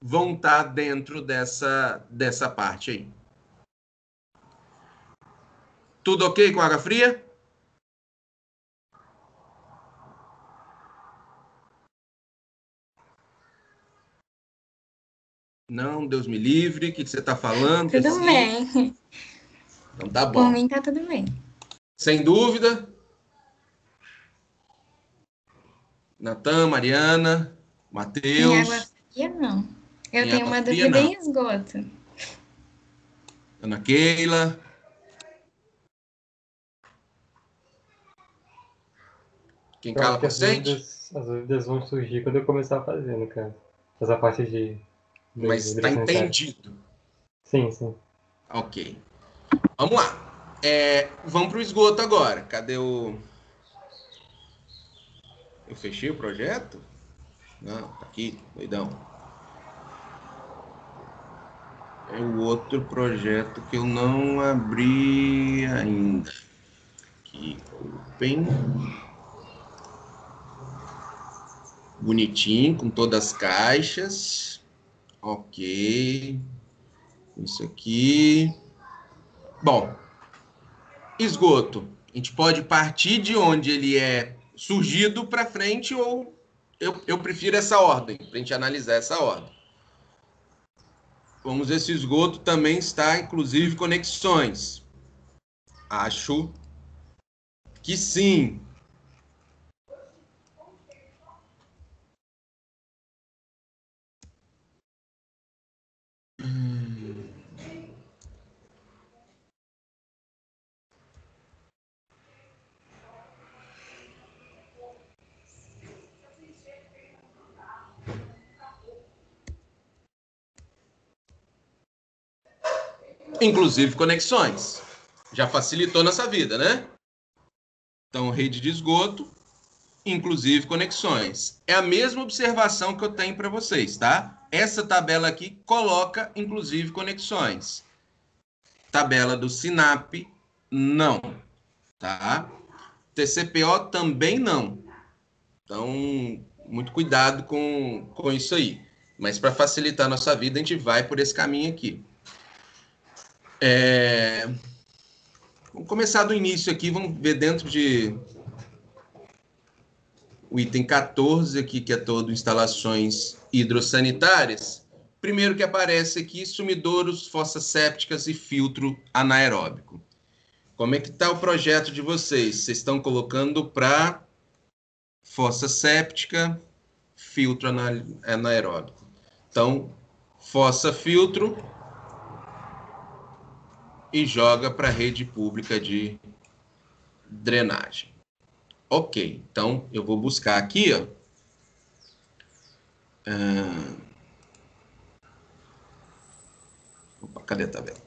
vão estar dentro dessa parte aí. Tudo ok com água fria? Não, Deus me livre. O que você está falando? Tudo assim? bem. Então tá Por bom. mim tá tudo bem. Sem dúvida. Natan, Mariana, Em água Matheus. fria, não. Eu Em tenho água uma fria, dúvida não. em esgoto. Ana Keila. Quem Eu cala acho que consente? as dúvidas vão surgir quando eu começar a fazer, no caso. Essa parte de Mas está hidrossanitário. entendido. Sim, sim. Ok. Vamos lá. Vamos para o esgoto agora. Cadê o... Eu fechei o projeto? Não, tá aqui, doidão. É o outro projeto que eu não abri ainda. Aqui, bem bonitinho, com todas as caixas. Ok. Isso aqui. Bom, esgoto. A gente pode partir de onde ele é surgido para frente, ou eu prefiro essa ordem, para a gente analisar essa ordem. Vamos ver se o esgoto também está, inclusive, conexões. Acho que sim. Inclusive conexões. Já facilitou nossa vida, né? Então, rede de esgoto, inclusive conexões. É a mesma observação que eu tenho para vocês, tá? Essa tabela aqui coloca, inclusive, conexões. Tabela do SINAP, não, tá? TCPO também não. Então, muito cuidado com isso aí. Mas para facilitar a nossa vida, a gente vai por esse caminho aqui. Vamos começar do início aqui, vamos ver dentro de o item 14 aqui, que é todo instalações hidrossanitárias. Primeiro que aparece aqui, sumidouros, fossas sépticas e filtro anaeróbico. Como é que está o projeto de vocês? Vocês estão colocando para fossa séptica, filtro anaeróbico. Então, fossa, filtro e joga para a rede pública de drenagem. Ok, então eu vou buscar aqui, ó. Opa, cadê a tabela?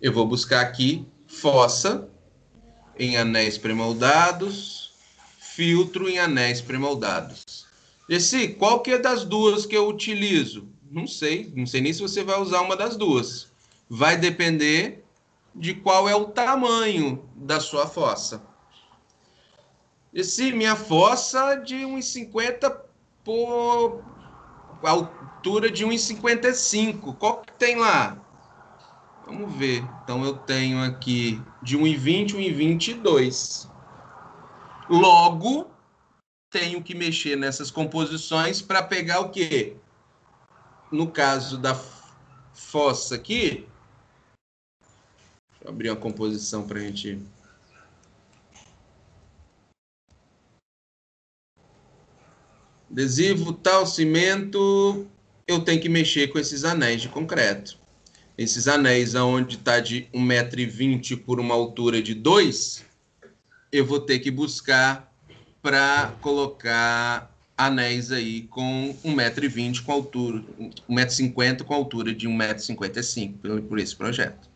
Eu vou buscar aqui fossa em anéis pré-moldados, filtro em anéis pré-moldados. Esse, qual que é das duas que eu utilizo? Não sei nem se você vai usar uma das duas. Vai depender de qual é o tamanho da sua fossa. Esse, minha fossa de 1,50 por altura de 1,55. Qual que tem lá? Vamos ver. Então, eu tenho aqui de 1,20, 1,22. Logo, tenho que mexer nessas composições para pegar o quê? No caso da fossa aqui, deixa eu abrir uma composição para a gente... Adesivo, tal, cimento, eu tenho que mexer com esses anéis de concreto. Esses anéis onde está de 1,20 m por uma altura de 2, eu vou ter que buscar para colocar anéis aí com 1,20 m com altura, 1,50 m com altura de 1,55 m por esse projeto.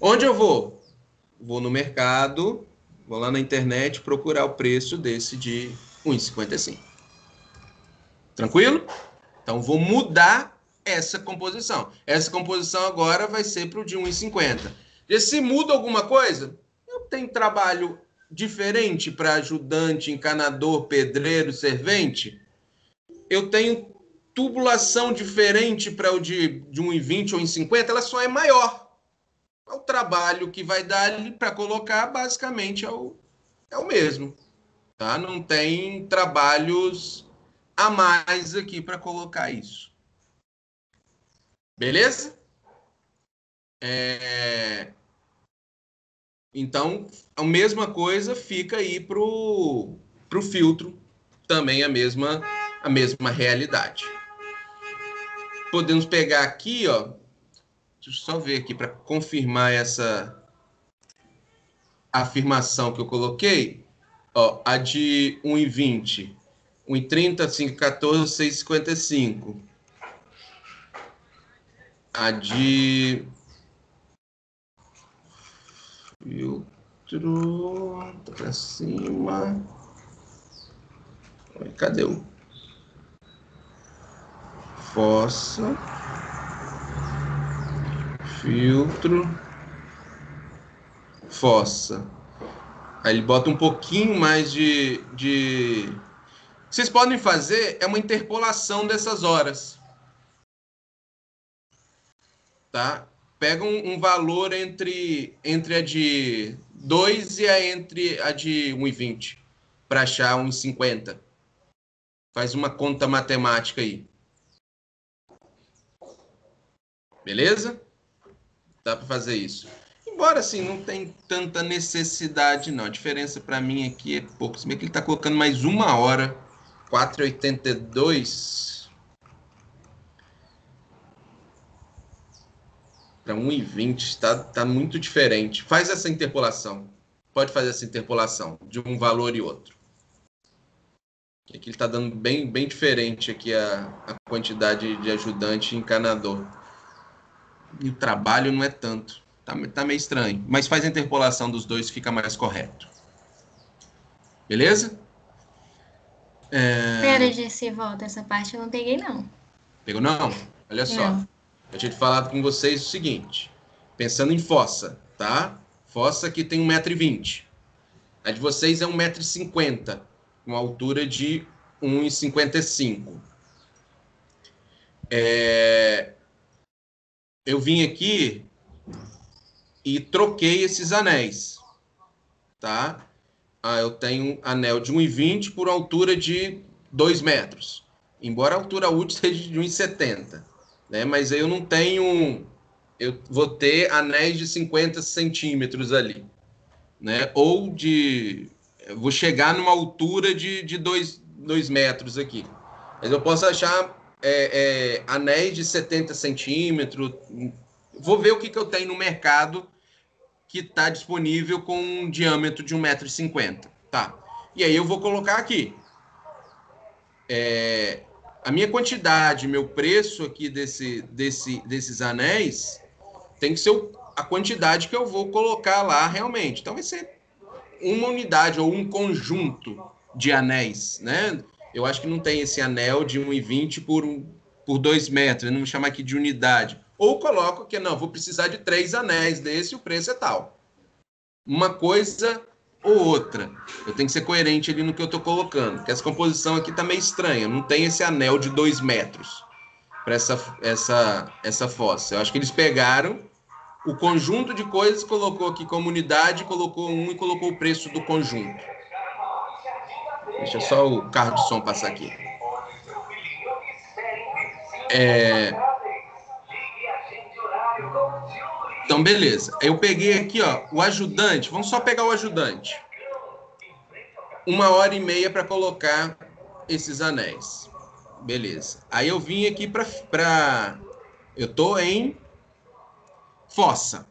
Onde eu vou? Vou no mercado, vou lá na internet procurar o preço desse de 1,55. Tranquilo? Então, vou mudar essa composição. Essa composição agora vai ser para o de 1,50. E se muda alguma coisa, eu tenho trabalho diferente para ajudante, encanador, pedreiro, servente. Eu tenho tubulação diferente para o de 1,20 ou 1,50, ela só é maior. O trabalho que vai dar ali para colocar, basicamente, é o mesmo. Tá? Não tem trabalhos a mais aqui para colocar isso. Beleza? Então, a mesma coisa fica aí para o filtro. Também a mesma realidade. Podemos pegar aqui, ó. Deixa eu só ver aqui para confirmar essa afirmação que eu coloquei. Ó, a de 1,20, 1,30, 5,14, 6,55. A de filtro, tá para cima. Cadê o fossa? Filtro, fossa. Aí ele bota um pouquinho mais de... O que vocês podem fazer é uma interpolação dessas horas. Tá? Pega um valor entre a de 2 e entre a de 1,20 para achar 1,50. Faz uma conta matemática aí. Beleza? Dá para fazer isso. Embora, assim, não tem tanta necessidade, não. A diferença para mim aqui é pouco. Se bem que ele está colocando mais 1 hora, 4,82 para 1,20. Tá muito diferente. Faz essa interpolação. Pode fazer essa interpolação de um valor e outro. Aqui ele está dando bem diferente aqui a quantidade de ajudante e encanador. E o trabalho não é tanto. Tá meio estranho. Mas faz a interpolação dos dois, fica mais correto. Beleza? Pera, Gessi, volta. Essa parte eu não peguei, não. Pegou não? Olha só. Não. Eu tinha falado com vocês o seguinte. Pensando em fossa, tá? Fossa que tem 1,20 m. A de vocês é 1,50 m. Com altura de 1,55. Eu vim aqui e troquei esses anéis, tá? Eu tenho um anel de 1,20 por altura de 2 metros. Embora a altura útil seja de 1,70, né? Mas eu não tenho... Eu vou ter anéis de 50 centímetros ali, né? Ou de... Eu vou chegar numa altura de 2 metros aqui. Mas eu posso achar anéis de 70 centímetros. Vou ver o que eu tenho no mercado que está disponível com um diâmetro de 1,50 m. Tá. E aí eu vou colocar aqui. A minha quantidade, meu preço aqui desses anéis tem que ser a quantidade que eu vou colocar lá realmente. Então vai ser uma unidade ou um conjunto de anéis, né? Eu acho que não tem esse anel de 1,20 por 2 metros, eu não vou chamar aqui de unidade. Ou coloco que, não, vou precisar de 3 anéis desse, o preço é tal. Uma coisa ou outra. Eu tenho que ser coerente ali no que eu estou colocando, porque essa composição aqui está meio estranha, não tem esse anel de 2 metros para essa fossa. Eu acho que eles pegaram o conjunto de coisas, colocou aqui como unidade, colocou e colocou o preço do conjunto. Deixa só o carro de som passar aqui. Então, beleza. Eu peguei aqui, ó, o ajudante. Vamos só pegar o ajudante. 1h30 para colocar esses anéis. Beleza. Aí eu vim aqui para... Eu tô em fossa.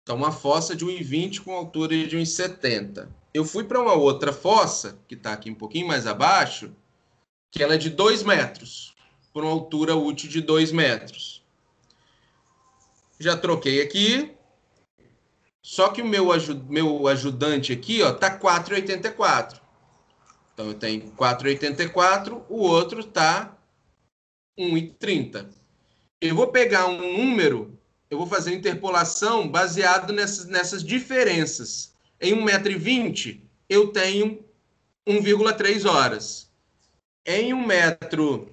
Então, uma fossa de 1,20 com altura de 1,70. Eu fui para uma outra fossa, que está aqui um pouquinho mais abaixo, que ela é de 2 metros, por uma altura útil de 2 metros. Já troquei aqui, só que o meu ajudante aqui, ó, tá 4,84. Então, eu tenho 4,84, o outro tá 1,30. Eu vou pegar um número, eu vou fazer interpolação baseado nessas diferenças. Em 1,20 m, eu tenho 1,3 horas. Em 1 metro...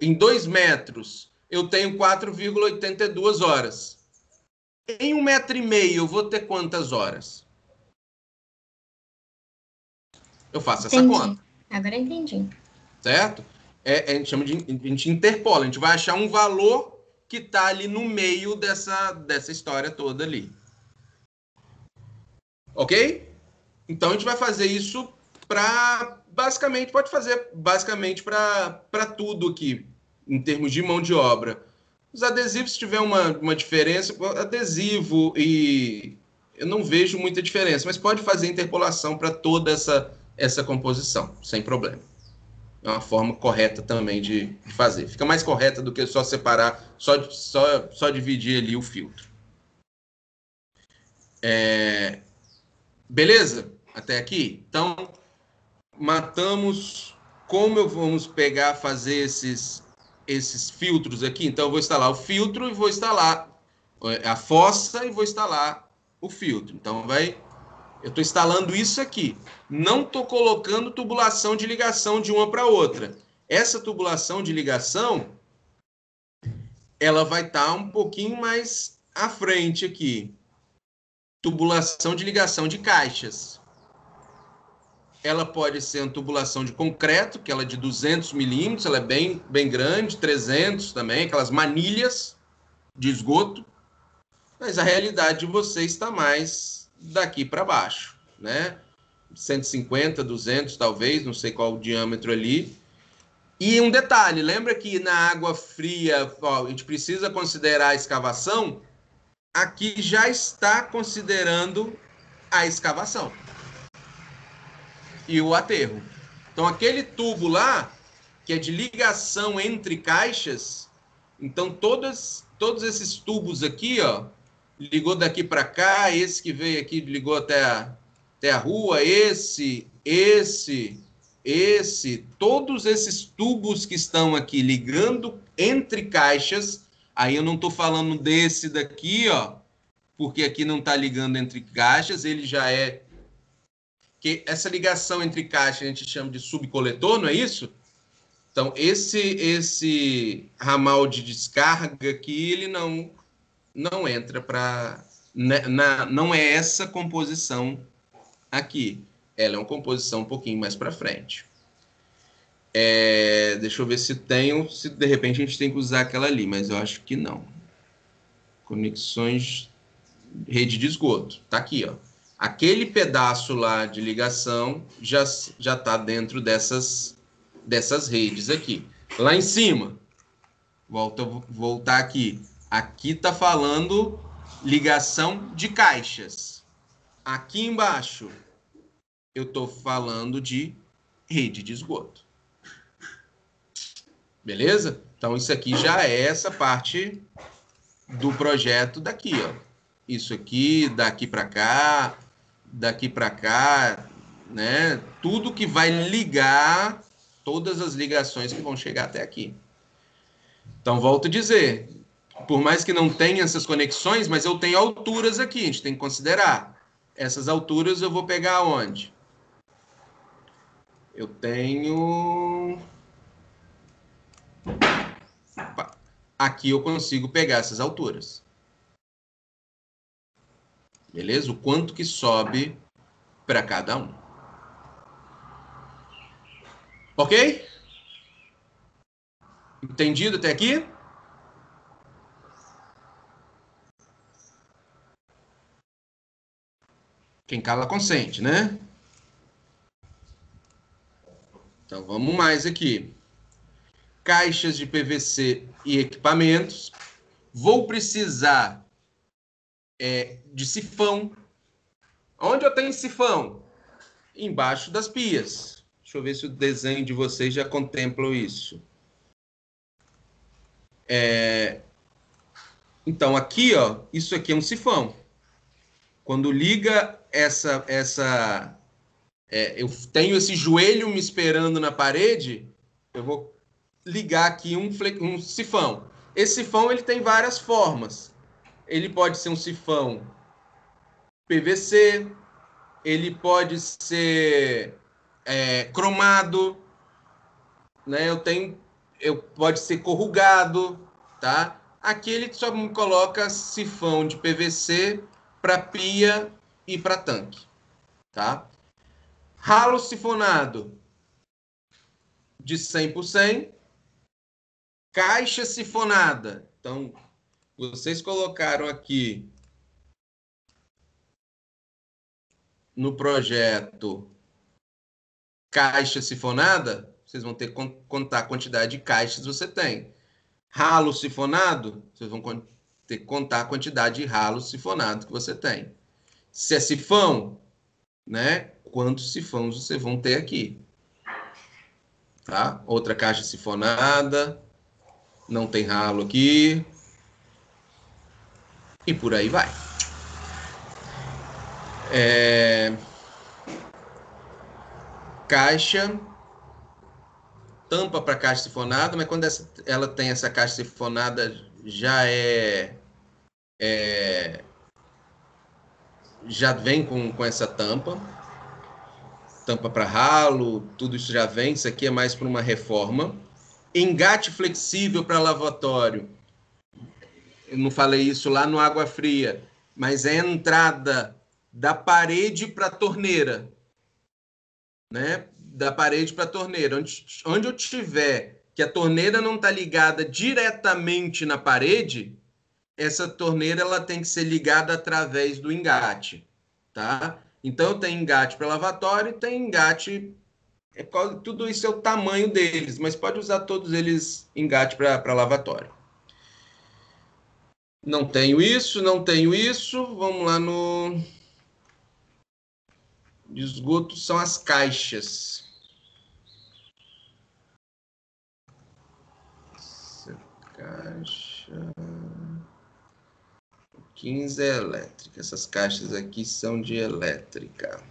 em 2 metros, eu tenho 4,82 horas. Em 1,5 m, eu vou ter quantas horas? Eu faço essa conta. Agora entendi. Certo? A gente chama de... A gente interpola. A gente vai achar um valor que está ali no meio dessa história toda ali. Ok? Então, a gente vai fazer isso para... Basicamente, pode fazer basicamente para tudo aqui, em termos de mão de obra. Os adesivos, se tiver uma diferença, adesivo e... Eu não vejo muita diferença, mas pode fazer interpolação para toda essa composição, sem problema. É uma forma correta também de fazer. Fica mais correta do que só separar, só dividir ali o filtro. Beleza? Até aqui? Então, matamos como vamos pegar, fazer esses filtros aqui. Então, eu vou instalar o filtro e vou instalar a fossa e vou instalar o filtro. Então, eu estou instalando isso aqui. Não estou colocando tubulação de ligação de uma para outra. Essa tubulação de ligação, ela vai estar um pouquinho mais à frente aqui. Tubulação de ligação de caixas. Ela pode ser uma tubulação de concreto, que ela é de 200 milímetros, ela é bem, bem grande, 300 também, aquelas manilhas de esgoto. Mas a realidade de vocês está mais daqui para baixo, né? 150, 200 talvez, não sei qual o diâmetro ali. E um detalhe, lembra que na água fria, ó, a gente precisa considerar a escavação? Aqui já está considerando a escavação e o aterro. Então, aquele tubo lá, que é de ligação entre caixas, então todos esses tubos aqui, ó, ligou daqui para cá, esse que veio aqui ligou até a rua, todos esses tubos que estão aqui ligando entre caixas, aí eu não estou falando desse daqui, ó, porque aqui não está ligando entre caixas, ele já é... que essa ligação entre caixas a gente chama de subcoletor, não é isso? Então, esse ramal de descarga aqui, ele não entra para... não é essa composição aqui. Ela é uma composição um pouquinho mais para frente. Deixa eu ver se de repente a gente tem que usar aquela ali, mas eu acho que não. Conexões, rede de esgoto. Tá aqui, ó. Aquele pedaço lá de ligação já está dentro dessas redes aqui. Lá em cima, voltar aqui. Aqui está falando ligação de caixas. Aqui embaixo, eu estou falando de rede de esgoto. Beleza? Então, isso aqui já é essa parte do projeto daqui, ó. Isso aqui, daqui para cá, né? Tudo que vai ligar, todas as ligações que vão chegar até aqui. Então, volto a dizer, por mais que não tenha essas conexões, mas eu tenho alturas aqui, a gente tem que considerar. Essas alturas eu vou pegar onde? Eu tenho... Aqui eu consigo pegar essas alturas. Beleza? O quanto que sobe para cada um. Ok? Entendido até aqui? Quem cala consente, né? Então vamos mais aqui. Caixas de PVC e equipamentos. Vou precisar de sifão. Onde eu tenho sifão? Embaixo das pias. Deixa eu ver se o desenho de vocês já contempla isso. Então, aqui, ó, isso aqui é um sifão. Quando liga eu tenho esse joelho me esperando na parede, eu vou ligar aqui um sifão. Esse sifão ele tem várias formas. Ele pode ser um sifão PVC, ele pode ser cromado, né? Pode ser corrugado, tá? Aqui ele só me coloca sifão de PVC para pia e para tanque, tá? Ralo sifonado de 100 por 100. Caixa sifonada. Então, vocês colocaram aqui no projeto caixa sifonada, vocês vão ter que contar a quantidade de caixas que você tem. Ralo sifonado, vocês vão ter que contar a quantidade de ralos sifonados que você tem. Se é sifão, né? Quantos sifões vocês vão ter aqui? Tá? Outra caixa sifonada, não tem ralo aqui. E por aí vai. Caixa, tampa para caixa sifonada, mas quando ela tem essa caixa sifonada, já vem com essa tampa para ralo, tudo isso já vem. Isso aqui é mais para uma reforma. Engate flexível para lavatório. Eu não falei isso lá no água fria, mas é a entrada da parede para a torneira, né? Da parede para a torneira. Onde eu tiver que a torneira não está ligada diretamente na parede, essa torneira ela tem que ser ligada através do engate, tá? Então, eu tenho engate para lavatório e tem engate... tudo isso é o tamanho deles, mas pode usar todos eles engate para lavatório. Não tenho isso. Vamos lá no... de esgoto são as caixas. Essa caixa... 15 é elétrica. Essas caixas aqui são de elétrica.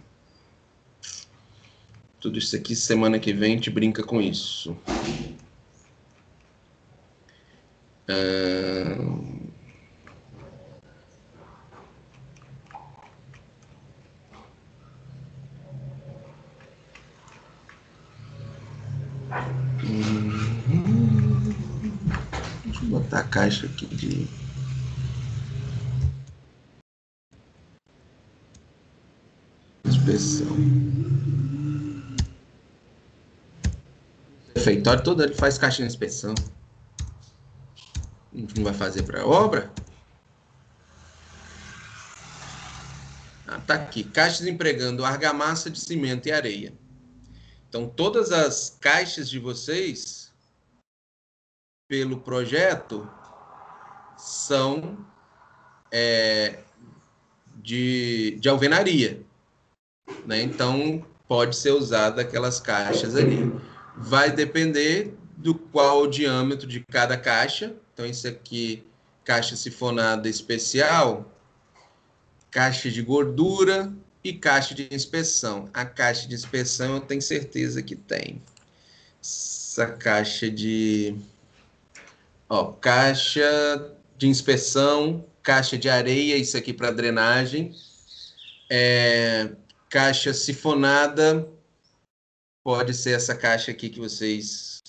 Tudo isso aqui, semana que vem, a gente brinca com isso. Deixa eu botar a caixa aqui de... inspeção. O refeitório todo ele faz caixa de inspeção. A gente não vai fazer para obra? Tá aqui, caixas empregando argamassa de cimento e areia. Então, todas as caixas de vocês, pelo projeto, são de alvenaria, né? Então, pode ser usada aquelas caixas ali. Vai depender do qual o diâmetro de cada caixa. Então, isso aqui, caixa sifonada especial, caixa de gordura e caixa de inspeção. A caixa de inspeção eu tenho certeza que tem. Essa caixa de... Ó, caixa de inspeção, caixa de areia, isso aqui para drenagem. Caixa sifonada, pode ser essa caixa aqui que vocês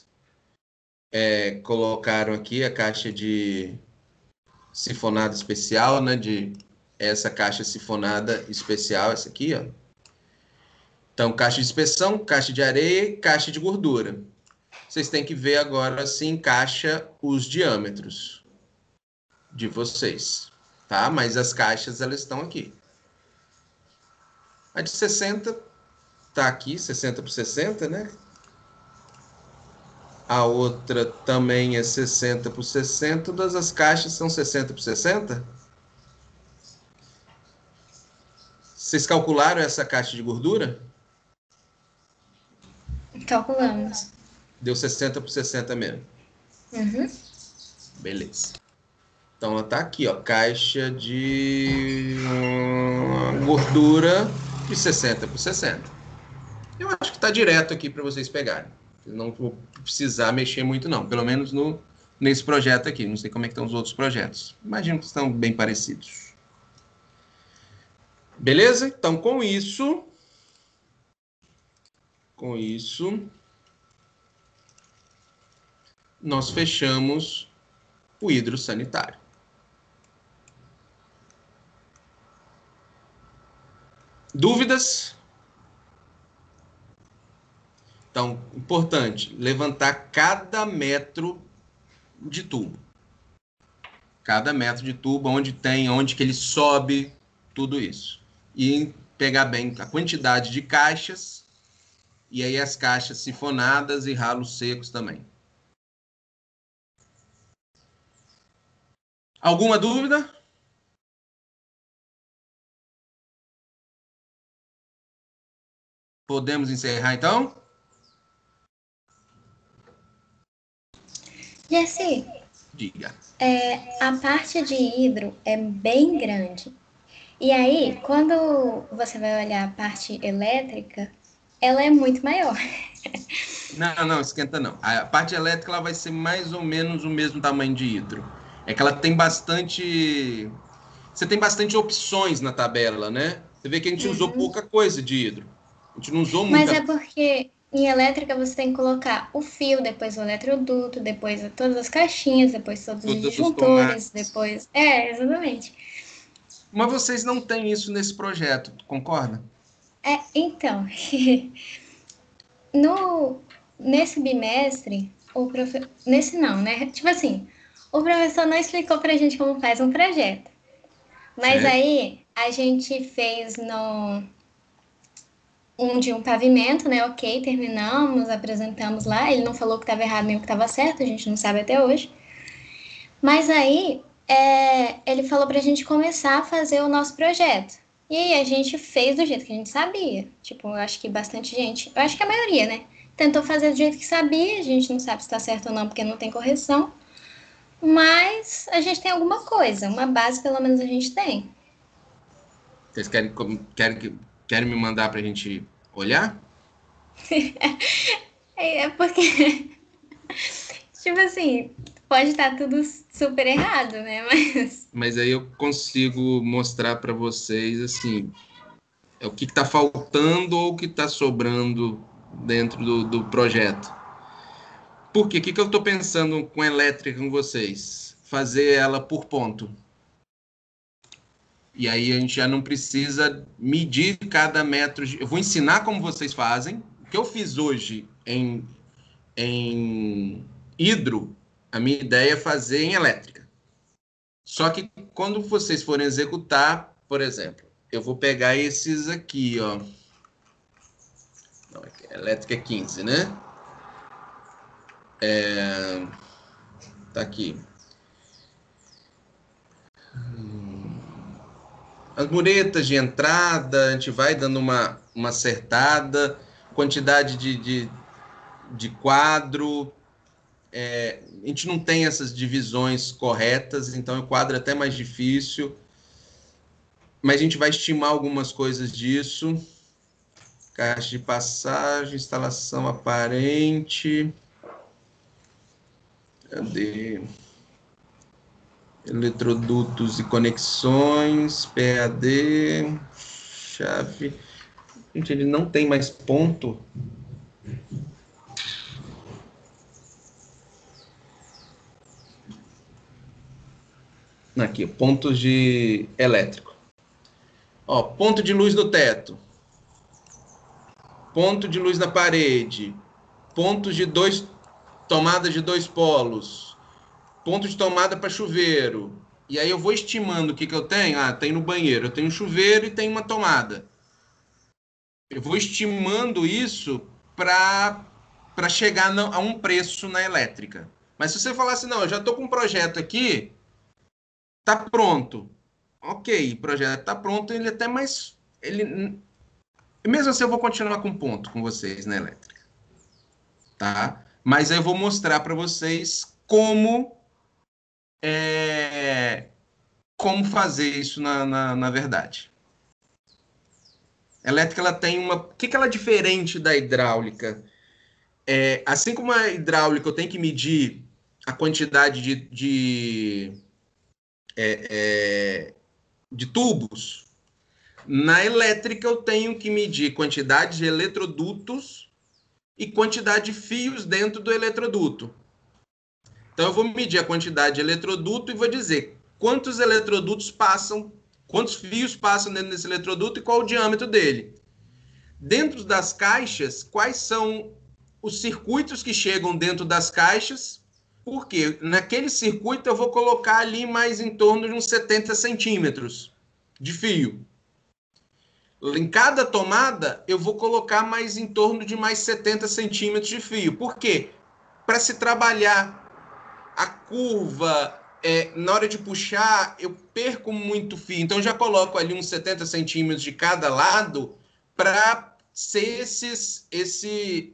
colocaram aqui, a caixa de sifonada especial, né? Essa caixa sifonada especial, essa aqui, ó. Então, caixa de inspeção, caixa de areia e caixa de gordura. Vocês têm que ver agora se encaixa os diâmetros de vocês, tá? Mas as caixas, elas estão aqui. A de 60 tá aqui, 60 por 60, né? A outra também é 60 por 60. Todas as caixas são 60 por 60. Vocês calcularam essa caixa de gordura? Calculamos. Deu 60 por 60 mesmo. Uhum. Beleza. Então, ela tá aqui, ó. Caixa de gordura de 60 por 60. Eu acho que tá direto aqui para vocês pegarem. Não vou precisar mexer muito, não. Pelo menos nesse projeto aqui. Não sei como é que estão os outros projetos. Imagino que estão bem parecidos. Beleza? Então, com isso, nós fechamos o hidrossanitário. Dúvidas? Então, importante, levantar cada metro de tubo. Cada metro de tubo, onde que ele sobe, tudo isso. E pegar bem a quantidade de caixas, e aí as caixas sifonadas e ralos secos também. Alguma dúvida? Podemos encerrar, então? Jesse, Diga. a parte de hidro é bem grande. E aí, quando você vai olhar a parte elétrica, ela é muito maior. Não, esquenta não. A parte elétrica ela vai ser mais ou menos o mesmo tamanho de hidro. É que ela tem bastante... Você tem bastante opções na tabela, né? Você vê que a gente usou pouca coisa de hidro. A gente não usou muita... Mas é porque em elétrica você tem que colocar o fio, depois o eletroduto, depois todas as caixinhas, depois todos os disjuntores, depois... exatamente. Mas vocês não têm isso nesse projeto, concorda? Então, nesse bimestre, nesse não, né? Tipo assim, o professor não explicou pra gente como faz um projeto. Mas aí, a gente fez de um pavimento, né? Ok, terminamos, apresentamos lá. Ele não falou que estava errado nem o que estava certo, a gente não sabe até hoje. Mas aí, ele falou pra gente começar a fazer o nosso projeto. E aí a gente fez do jeito que a gente sabia. Tipo, eu acho que bastante gente, eu acho que a maioria, né? Tentou fazer do jeito que sabia, a gente não sabe se tá certo ou não, porque não tem correção. Mas a gente tem alguma coisa, uma base pelo menos a gente tem. Vocês querem me mandar pra gente olhar? É porque, tipo assim, pode estar tudo super errado, né? Mas aí eu consigo mostrar para vocês, assim, o que está faltando ou o que está sobrando dentro do projeto. Por quê? O que eu estou pensando com elétrica com vocês? Fazer ela por ponto. E aí a gente já não precisa medir cada metro. Eu vou ensinar como vocês fazem. O que eu fiz hoje em hidro, a minha ideia é fazer em elétrica. Só que quando vocês forem executar, por exemplo, eu vou pegar esses aqui, ó. Não, elétrica é 15, né? Tá aqui. As muretas de entrada, a gente vai dando uma acertada, quantidade de quadro, A gente não tem essas divisões corretas, então o quadro é até mais difícil. Mas a gente vai estimar algumas coisas disso. Caixa de passagem, instalação aparente. Cadê? Eletrodutos e conexões, PAD, chave. Gente, ele não tem mais ponto. Aqui, pontos de elétrico. Ó, ponto de luz no teto. Ponto de luz na parede. Pontos de tomadas de 2 polos. Ponto de tomada para chuveiro. E aí eu vou estimando o que eu tenho. Ah, tem no banheiro. Eu tenho um chuveiro e tenho uma tomada. Eu vou estimando isso para chegar a um preço na elétrica. Mas se você falar assim, não, eu já estou com um projeto aqui, tá pronto. Ok, o projeto está pronto, ele até mais... Mesmo assim, eu vou continuar com ponto com vocês na elétrica. Tá? Mas aí eu vou mostrar para vocês como fazer isso na verdade. A elétrica, ela tem uma... O que ela é diferente da hidráulica? Assim como a hidráulica, eu tenho que medir a quantidade de tubos, na elétrica eu tenho que medir quantidade de eletrodutos e quantidade de fios dentro do eletroduto. Então eu vou medir a quantidade de eletroduto e vou dizer quantos eletrodutos passam, quantos fios passam dentro desse eletroduto e qual o diâmetro dele. Dentro das caixas, quais são os circuitos que chegam dentro das caixas, porque naquele circuito eu vou colocar ali mais em torno de uns 70 centímetros de fio. Em cada tomada, eu vou colocar mais em torno de mais 70 centímetros de fio. Por quê? Para se trabalhar a curva, na hora de puxar, eu perco muito fio. Então, eu já coloco ali uns 70 centímetros de cada lado para ser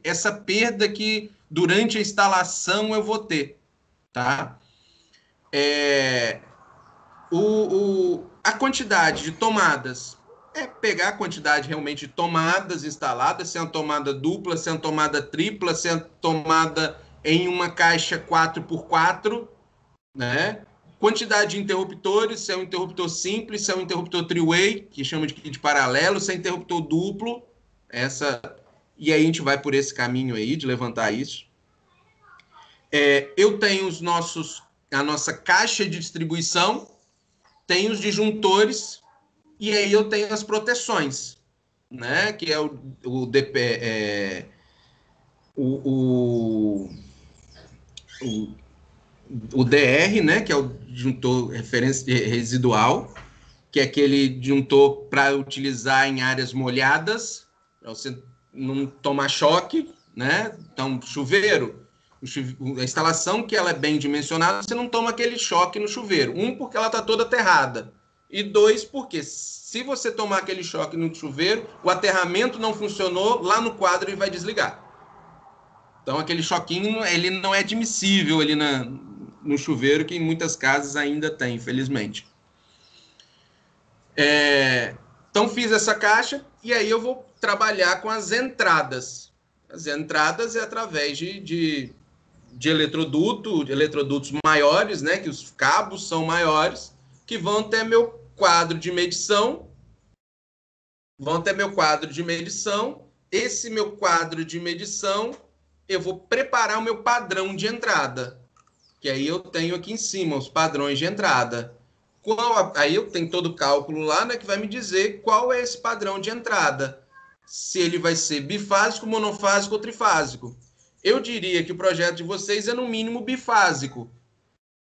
essa perda que durante a instalação eu vou ter. Tá? A quantidade de tomadas pegar a quantidade realmente de tomadas instaladas, se é uma tomada dupla, se é uma tomada tripla, se é uma tomada em uma caixa 4x4, né? Quantidade de interruptores, se é um interruptor simples, se é um interruptor three-way, que chama de paralelo, se é interruptor duplo, e aí a gente vai por esse caminho aí de levantar isso. Eu tenho a nossa caixa de distribuição, tenho os disjuntores, e aí eu tenho as proteções, né? Que é o DR, né? Que é o disjuntor referência residual, que é aquele disjuntor para utilizar em áreas molhadas, para você não tomar choque, né? Então, chuveiro, a instalação que ela é bem dimensionada, você não toma aquele choque no chuveiro. Porque ela está toda aterrada. E 2, porque se você tomar aquele choque no chuveiro, o aterramento não funcionou, lá no quadro ele vai desligar. Então, aquele choquinho, ele não é admissível ali no chuveiro, que em muitas casas ainda tem, infelizmente. Então, fiz essa caixa e aí eu vou trabalhar com as entradas. As entradas é através de eletrodutos maiores, né, que os cabos são maiores, que vão até meu quadro de medição. Esse meu quadro de medição, eu vou preparar o meu padrão de entrada, que aí eu tenho aqui em cima os padrões de entrada. Aí eu tenho todo o cálculo lá, né, que vai me dizer qual é esse padrão de entrada. Se ele vai ser bifásico, monofásico ou trifásico. Eu diria que o projeto de vocês é no mínimo bifásico.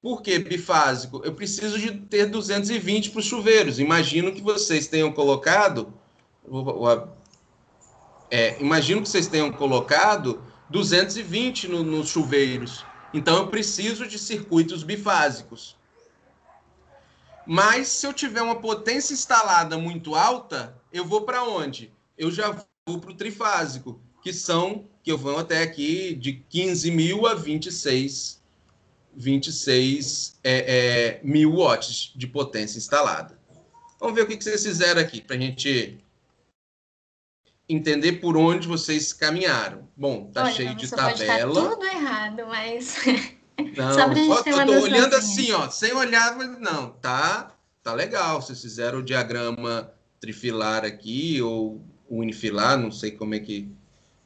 Por que bifásico? Eu preciso de ter 220 para os chuveiros. Imagino que vocês tenham colocado 220 nos chuveiros. Então, eu preciso de circuitos bifásicos. Mas, se eu tiver uma potência instalada muito alta, eu vou para onde? Eu já vou para o trifásico, que são que eu vou até aqui de 15.000 a 26 mil watts de potência instalada. Vamos ver o que vocês fizeram aqui, para a gente entender por onde vocês caminharam. Bom, tá cheio de tabela. Pode estar tudo errado, mas não, só pra gente ter uma noção. Eu tô olhando assim, ó, sem olhar, mas não, tá legal. Vocês fizeram o diagrama trifilar aqui, ou unifilar, não sei como é que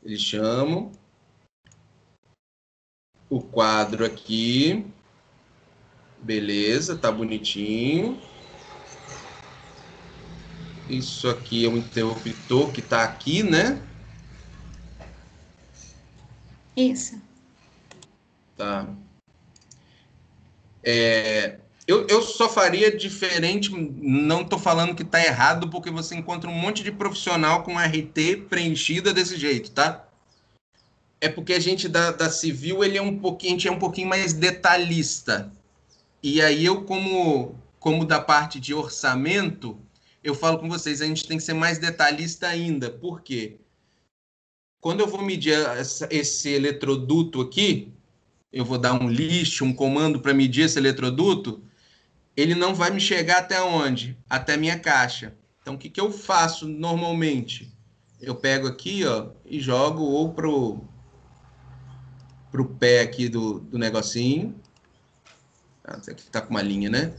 eles chamam. O quadro aqui. Beleza, tá bonitinho. Isso aqui é um interruptor que tá aqui, né? Isso. Tá. Eu só faria diferente, não tô falando que tá errado, porque você encontra um monte de profissional com RT preenchida desse jeito, tá? É porque a gente da civil, a gente é um pouquinho mais detalhista. E aí eu, como da parte de orçamento, eu falo com vocês, a gente tem que ser mais detalhista ainda. Por quê? Quando eu vou medir esse eletroduto aqui, eu vou dar um list, um comando para medir esse eletroduto, ele não vai me chegar até onde? Até a minha caixa. Então, o que eu faço normalmente? Eu pego aqui, ó, e jogo ou pro pé aqui do negocinho. Aqui está com uma linha, né?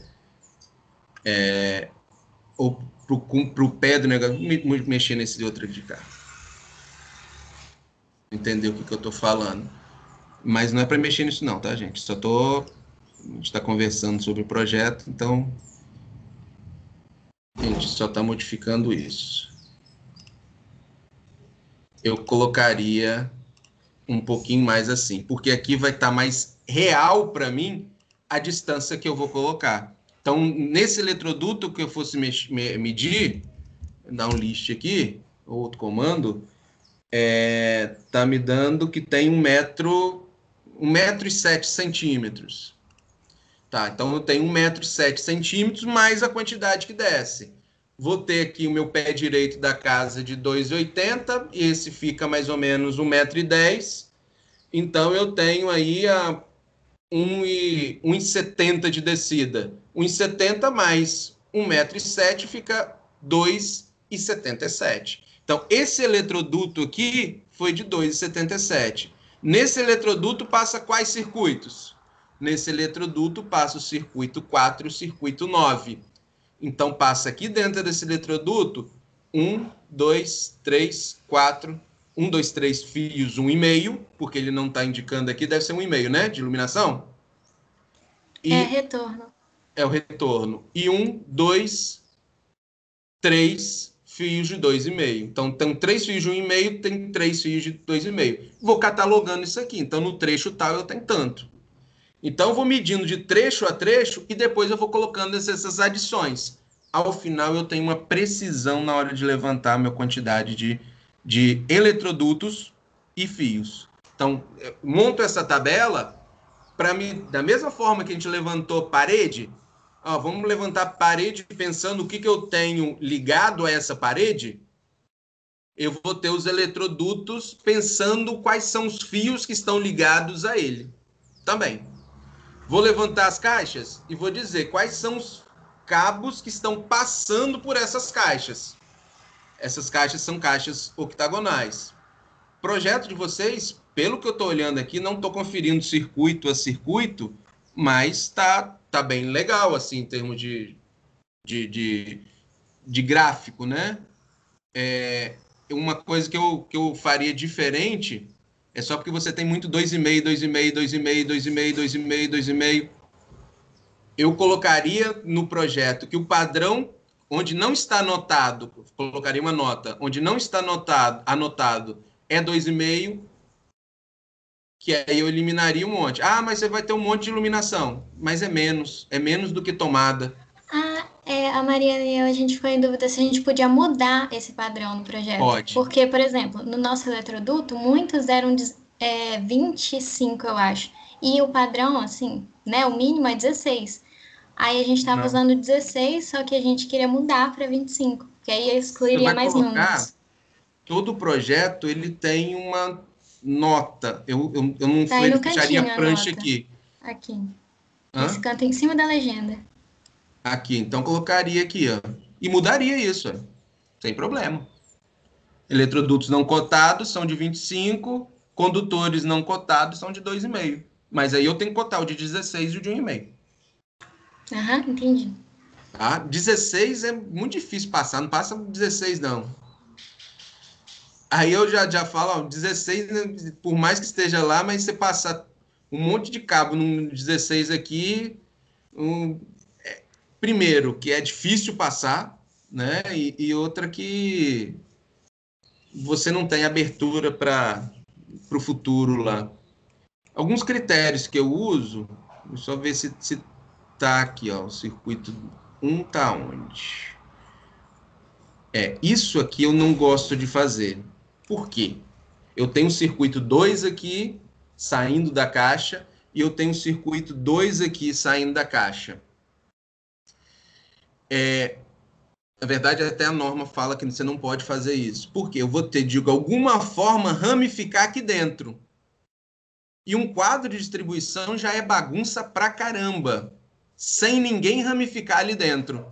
Ou pro pé do negócio, mexer nesse outro de cá. Entendeu o que eu tô falando? Mas não é para mexer nisso não, tá, gente? A gente está conversando sobre o projeto, então a gente só está modificando isso. Eu colocaria um pouquinho mais assim, porque aqui vai estar mais real para mim a distância que eu vou colocar. Então, nesse eletroduto que eu fosse medir, dar um list aqui, outro comando, tá me dando que tem 1,07 m. Tá, então eu tenho 1,07 m mais a quantidade que desce. Vou ter aqui o meu pé direito da casa de 2,80, e esse fica mais ou menos 1,10 m. Então eu tenho aí a 1,70 de descida. 1,70 mais 1,07 m fica 2,77. Então, esse eletroduto aqui foi de 2,77. Nesse eletroduto passa quais circuitos? Nesse eletroduto passa o circuito 4 e o circuito 9. Então, passa aqui dentro desse eletroduto 1, 2, 3, 4... 1, 2, 3 fios, 1,5, porque ele não está indicando aqui, deve ser 1,5, né? De iluminação. E retorno. É o retorno. E 1, 2, 3 fios de 2,5. Então, tem 3 fios de 1,5, tem 3 fios de 2,5. Vou catalogando isso aqui. Então, no trecho tal, eu tenho tanto. Então, eu vou medindo de trecho a trecho e depois eu vou colocando essas adições. Ao final, eu tenho uma precisão na hora de levantar a minha quantidade de eletrodutos e fios. Então, monto essa tabela para mim, da mesma forma que a gente levantou parede, vamos levantar parede pensando o que eu tenho ligado a essa parede, eu vou ter os eletrodutos pensando quais são os fios que estão ligados a ele. Também. Vou levantar as caixas e vou dizer quais são os cabos que estão passando por essas caixas. Essas caixas são caixas octagonais. O projeto de vocês, pelo que eu estou olhando aqui, não estou conferindo circuito a circuito, mas tá bem legal, assim, em termos de gráfico, né? Uma coisa que eu faria diferente é só porque você tem muito 2,5, 2,5, 2,5, 2,5, 2,5, 2,5. Eu colocaria no projeto que o padrão onde não está anotado, colocaria uma nota, onde não está anotado é 2,5, que aí eu eliminaria um monte. Mas você vai ter um monte de iluminação, mas é menos do que tomada. A Mariana e eu, a gente ficou em dúvida se a gente podia mudar esse padrão no projeto. Pode. Porque, por exemplo, no nosso eletroduto, muitos eram 25, eu acho. E o padrão, assim, né, o mínimo é 16. Aí a gente estava usando 16, só que a gente queria mudar para 25, que aí excluiria mais números. Todo projeto, ele tem nota. Eu não Tá aí no fecharia cantinho a prancha nota. aqui. Aqui. Hã? Esse canto em cima da legenda. Aqui, então colocaria aqui, ó. E mudaria isso, ó, sem problema. Eletrodutos não cotados são de 25, condutores não cotados são de 2,5. Mas aí eu tenho que cotar o de 16 e o de 1,5. Aham, entendi. Tá? 16 é muito difícil passar, não passa 16 não. Aí eu já falo, ó, 16, né, por mais que esteja lá, mas você passar um monte de cabo no 16 aqui, primeiro, que é difícil passar, né? E outra que você não tem abertura para o futuro lá. Alguns critérios que eu uso, deixa eu só ver se tá aqui, ó, o circuito 1 tá onde? Isso aqui eu não gosto de fazer. Por quê? Eu tenho o circuito 2 aqui saindo da caixa e eu tenho o circuito 2 aqui saindo da caixa. Na verdade, até a norma fala que você não pode fazer isso. Por quê? Eu vou ter, de alguma forma, ramificar aqui dentro. E um quadro de distribuição já é bagunça pra caramba, sem ninguém ramificar ali dentro.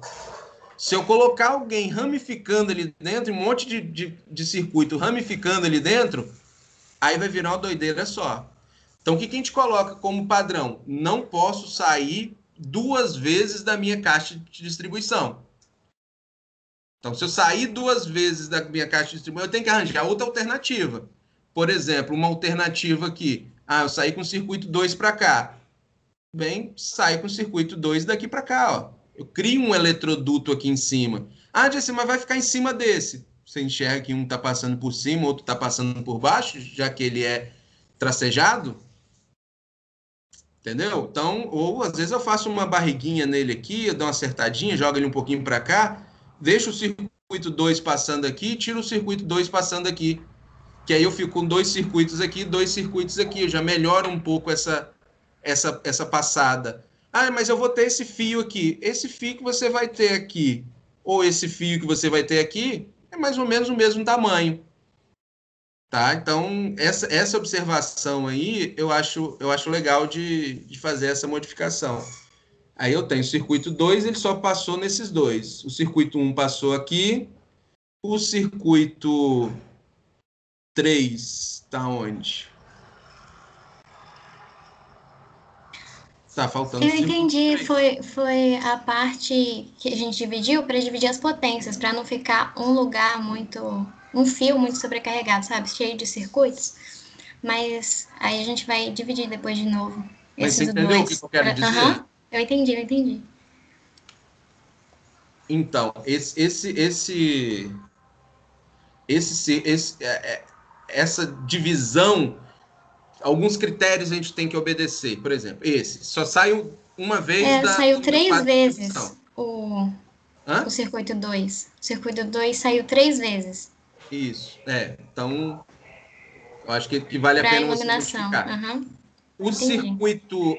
Se eu colocar alguém ramificando ali dentro, um monte de circuito ramificando ali dentro, aí vai virar uma doideira só. Então, o que a gente coloca como padrão? Não posso sair 2 vezes da minha caixa de distribuição. Então, se eu sair 2 vezes da minha caixa de distribuição, eu tenho que arranjar outra alternativa. Por exemplo, uma alternativa aqui. Eu saí com o circuito 2 para cá. Bem, sai com o circuito 2 daqui para cá. Ó. Eu crio um eletroduto aqui em cima. Jesse, mas vai ficar em cima desse. Você enxerga que um está passando por cima, outro está passando por baixo, já que ele é tracejado. Entendeu? Então, ou às vezes eu faço uma barriguinha nele aqui, eu dou uma acertadinha, jogo ele um pouquinho para cá, deixo o circuito 2 passando aqui, tiro o circuito 2 passando aqui. Que aí eu fico com 2 circuitos aqui, 2 circuitos aqui. Eu já melhoro um pouco essa passada. Mas eu vou ter esse fio aqui. Esse fio que você vai ter aqui, ou esse fio que você vai ter aqui, é mais ou menos o mesmo tamanho. Tá? Então, essa observação aí, eu acho legal de fazer essa modificação. Aí eu tenho o circuito 2, ele só passou nesses dois. O circuito 1 passou aqui, o circuito 3 tá onde? Tá faltando Eu o circuito entendi, 3. foi a parte que a gente dividiu para dividir as potências, para não ficar um fio muito sobrecarregado, sabe? Cheio de circuitos. Mas aí a gente vai dividir depois de novo Mas você esses entendeu o que dois. eu quero dizer? Aham, eu entendi. Então, essa divisão, alguns critérios a gente tem que obedecer. Por exemplo, esse só sai uma vez Saiu do meu 3 quadro de vezes distribuição. o circuito 2. O circuito 2 saiu 3 vezes Isso. Então, eu acho que vale a para pena você iluminação. modificar. Aham, O entendi. circuito,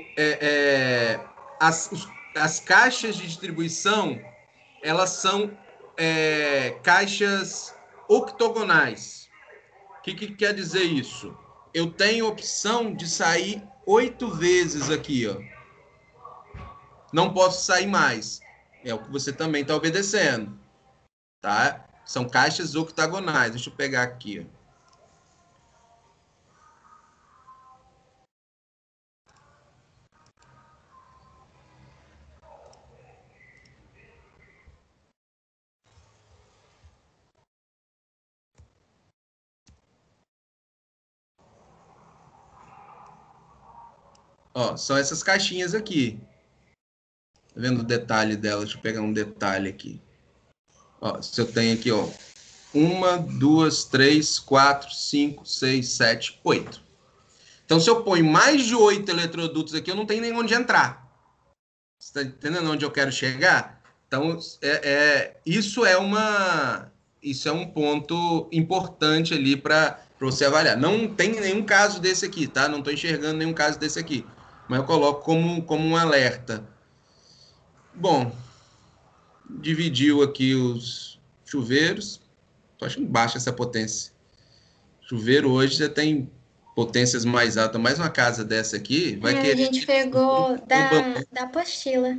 as caixas de distribuição, elas são caixas octogonais. O que quer dizer isso? Eu tenho opção de sair 8 vezes aqui, ó. Não posso sair mais. É o que você também está obedecendo, tá? São caixas octagonais. Deixa eu pegar aqui, ó. Ó, são essas caixinhas aqui. Tá vendo o detalhe dela? Deixa eu pegar um detalhe aqui. Ó, se eu tenho aqui, ó, 1, 2, 3, 4, 5, 6, 7, 8. Então, se eu ponho mais de 8 eletrodutos aqui, eu não tenho nem onde entrar. Você está entendendo onde eu quero chegar? Então, isso é um ponto importante ali para você avaliar. Não tem nenhum caso desse aqui, tá? Não estou enxergando nenhum caso desse aqui. Mas eu coloco como um alerta. Bom, dividiu aqui os chuveiros. Estou achando baixa essa potência. Chuveiro hoje você tem potências mais altas, mais uma casa dessa aqui, vai A querer... gente pegou Oba, da apostila.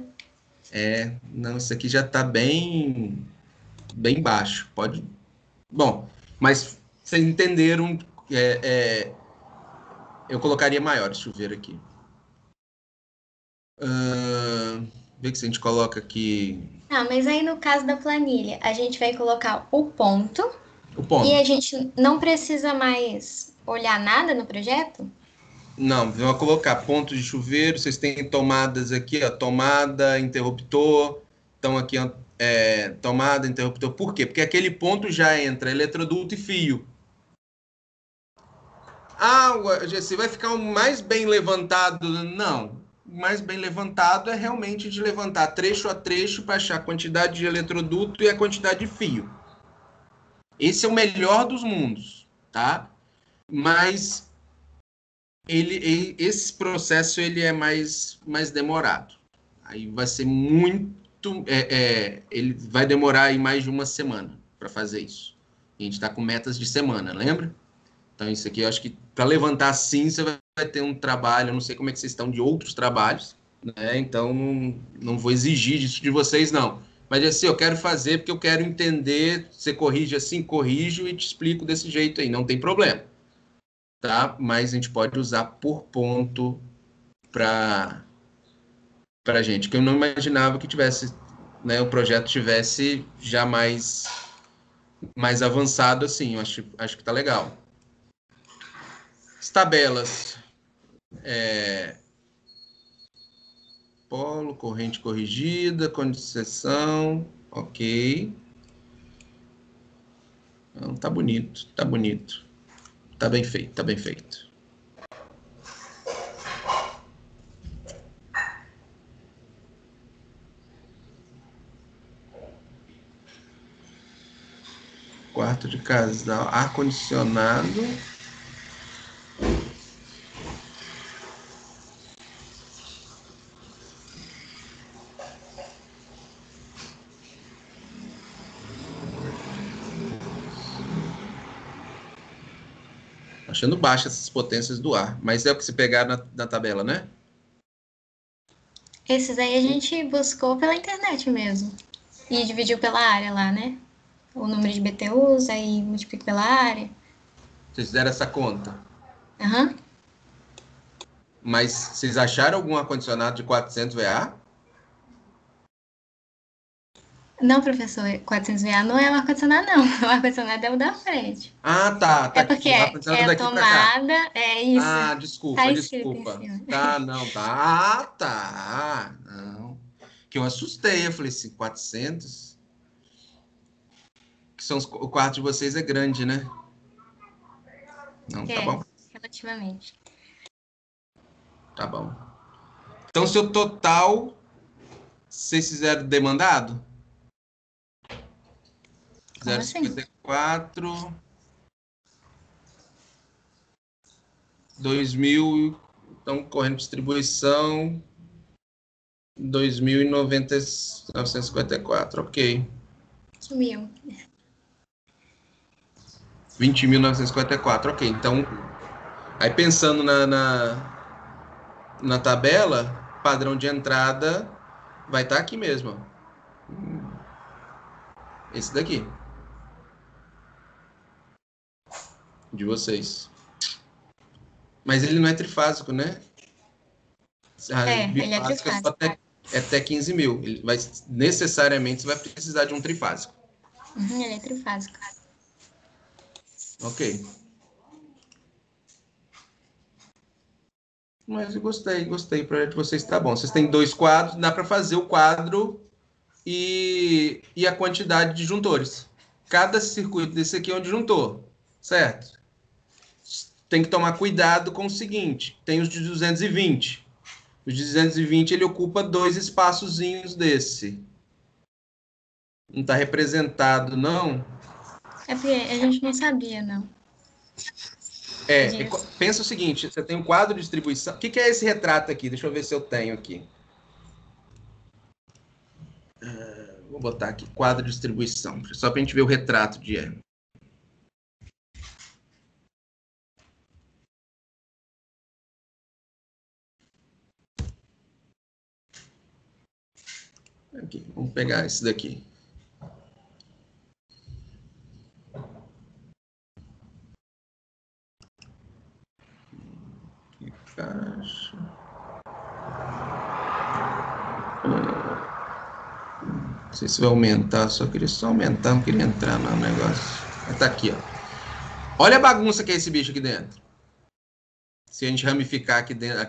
não, isso aqui já está bem baixo. Pode... Bom, mas vocês entenderam, eu colocaria maior esse chuveiro aqui. Vê que se a gente coloca aqui Ah, mas aí no caso da planilha, a gente vai colocar o ponto o e a ponto. gente não precisa mais olhar nada no projeto? Não, vou colocar pontos de chuveiro. Vocês têm tomadas aqui, ó, tomada, interruptor. Então aqui, ó, tomada, interruptor. Por quê? Porque aquele ponto já entra eletroduto e fio. Ah, Gessi, vai ficar mais bem levantado? Não. O mais bem levantado é realmente de levantar trecho a trecho para achar a quantidade de eletroduto e a quantidade de fio. Esse é o melhor dos mundos, tá? Mas esse processo ele é mais demorado. Aí vai ser muito, ele vai demorar aí mais de uma semana para fazer isso. A gente está com metas de semana, lembra? Então isso aqui eu acho que para levantar assim você vai ter um trabalho, eu não sei como é que vocês estão de outros trabalhos, né? Então não vou exigir disso de vocês não. Mas assim, eu quero fazer porque eu quero entender, você corrige assim, corrijo e te explico desse jeito aí, não tem problema. Tá? Mas a gente pode usar por ponto para gente, que eu não imaginava que tivesse, né, o projeto tivesse já mais avançado assim, eu acho que tá legal. As tabelas, polo, corrente corrigida, condição, ok. Não, tá bonito, tá bonito. Tá bem feito, tá bem feito. Quarto de casal, ar-condicionado. Achando baixas essas potências do ar, mas é o que se pegar na tabela, né? Esses aí a gente buscou pela internet mesmo. E dividiu pela área lá, né? O número de BTUs, aí multiplica pela área. Vocês fizeram essa conta. Aham. Mas vocês acharam algum ar-condicionado de 400 VA? Não, professor, 400 VA não é o ar-condicionado, não. O ar-condicionado é o da frente. Ah, tá. Tá É aqui. porque O é ar-condicionado a daqui para cá. tomada, é isso. Ah, Tá desculpa, escrito em desculpa. cima. Tá, não, tá. Ah, tá. Não. Que eu assustei. Eu falei assim, 400? Que são o quarto de vocês é grande, né? Não, tá É, bom. relativamente. Tá bom. Então, seu total, vocês fizeram demandado? Como assim? 0,54. 2.000, então, correndo distribuição, 2.954, ok. Sumiu. 20.954, ok. Então, aí pensando na tabela, padrão de entrada vai estar aqui mesmo. Esse daqui. De vocês. Mas ele não é trifásico, né? Ele é Bifásico trifásico. é até 15 mil. Ele vai, necessariamente você vai precisar de um trifásico. Ele é trifásico. Ok. Mas eu gostei. O projeto de vocês está bom. Vocês têm 2 quadros, dá para fazer o quadro e a quantidade de juntores. Cada circuito desse aqui é um disjuntor, certo? Tem que tomar cuidado com o seguinte: tem os de 220. Os de 220 ele ocupa 2 espaçozinhos desse. Não está representado, não? É porque a gente não sabia, não. Pensa o seguinte: você tem um quadro de distribuição. O que é esse retrato aqui? Deixa eu ver se eu tenho aqui. Vou botar aqui, quadro de distribuição, só para a gente ver o retrato de Aqui, vamos pegar esse daqui. Que caixa. Não sei se vai aumentar, só queria só aumentar, não queria entrar no negócio. Mas tá aqui, ó. Olha a bagunça que é esse bicho aqui dentro. Se a gente ramificar aqui dentro,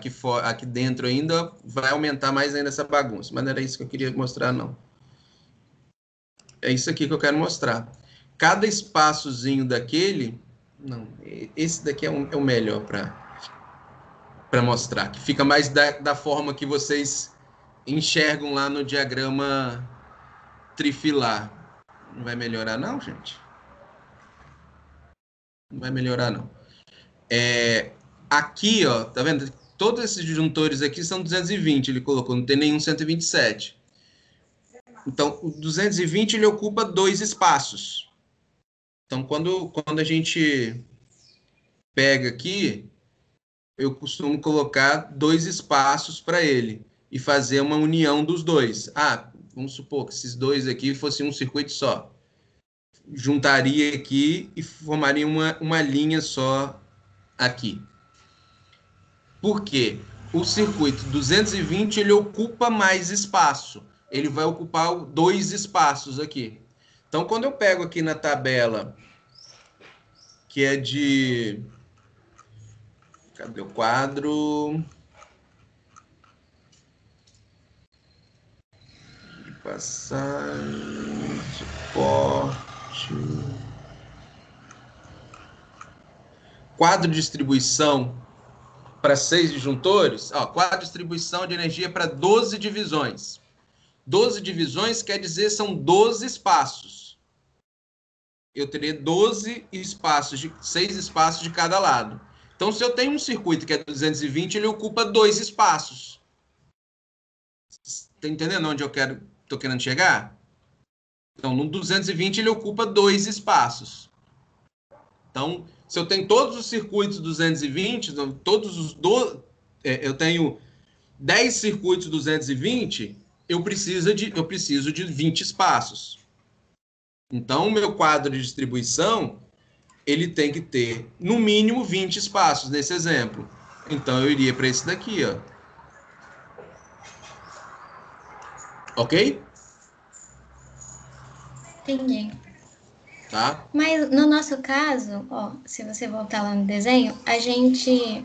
aqui dentro ainda, vai aumentar mais ainda essa bagunça. Mas não era isso que eu queria mostrar, não. É isso aqui que eu quero mostrar. Cada espaçozinho daquele... Não, esse daqui é o melhor para mostrar. Que fica mais da forma que vocês enxergam lá no diagrama trifilar. Não vai melhorar, não, gente? Não vai melhorar, não. Aqui, ó, tá vendo? Todos esses disjuntores aqui são 220, ele colocou, não tem nenhum 127. Então, o 220 ele ocupa 2 espaços. Então, quando a gente pega aqui, eu costumo colocar 2 espaços para ele e fazer uma união dos dois. Ah, vamos supor que esses dois aqui fossem um circuito só. Juntaria aqui e formaria uma linha só aqui. Por quê? O circuito 220 ele ocupa mais espaço. Ele vai ocupar 2 espaços aqui. Então, quando eu pego aqui na tabela, que é de... Cadê o quadro? De passagem, suporte... Quadro de distribuição para 6 disjuntores. Ó, quadro de distribuição de energia para 12 divisões. 12 divisões quer dizer são 12 espaços. Eu teria 12 espaços, 6 espaços de cada lado. Então, se eu tenho um circuito que é 220, ele ocupa 2 espaços. Está entendendo onde eu estou querendo chegar? Então, no 220, ele ocupa 2 espaços. Então, se eu tenho todos os circuitos 220, então, todos os eu tenho 10 circuitos 220, eu preciso de 20 espaços. Então, o meu quadro de distribuição, ele tem que ter, no mínimo, 20 espaços, nesse exemplo. Então, eu iria para esse daqui, ó. Ok? Entendi. Tá? Mas no nosso caso, ó, se você voltar lá no desenho, a gente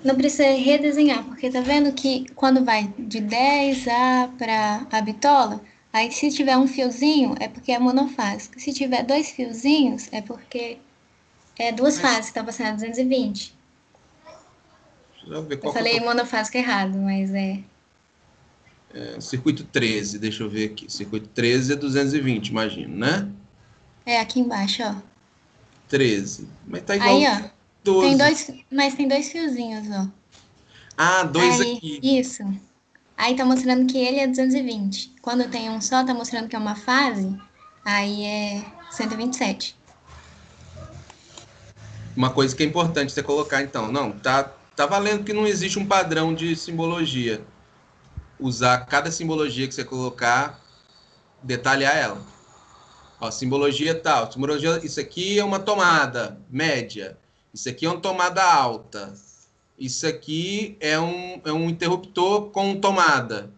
não precisa redesenhar, porque tá vendo que quando vai de 10A para a bitola, aí se tiver um fiozinho é porque é monofásico. Se tiver 2 fiozinhos é porque é 2 fases, tá passando a 220. Deixa eu ver Eu qual que falei monofásico errado, mas é... circuito 13, deixa eu ver aqui. Circuito 13 é 220, imagino, né? É aqui embaixo, ó. 13. Mas tá igual Aí, ó. 12. Mas tem 2 fiozinhos, ó. Ah, 2 Aí, aqui. isso. Aí tá mostrando que ele é 220. Quando tem um só, tá mostrando que é uma fase. Aí é 127. Uma coisa que é importante você colocar, então. Não, tá valendo que não existe um padrão de simbologia. Usar cada simbologia que você colocar, detalhar ela. Ó, simbologia tal. Simbologia, isso aqui é uma tomada média. Isso aqui é uma tomada alta. Isso aqui é um interruptor com tomada.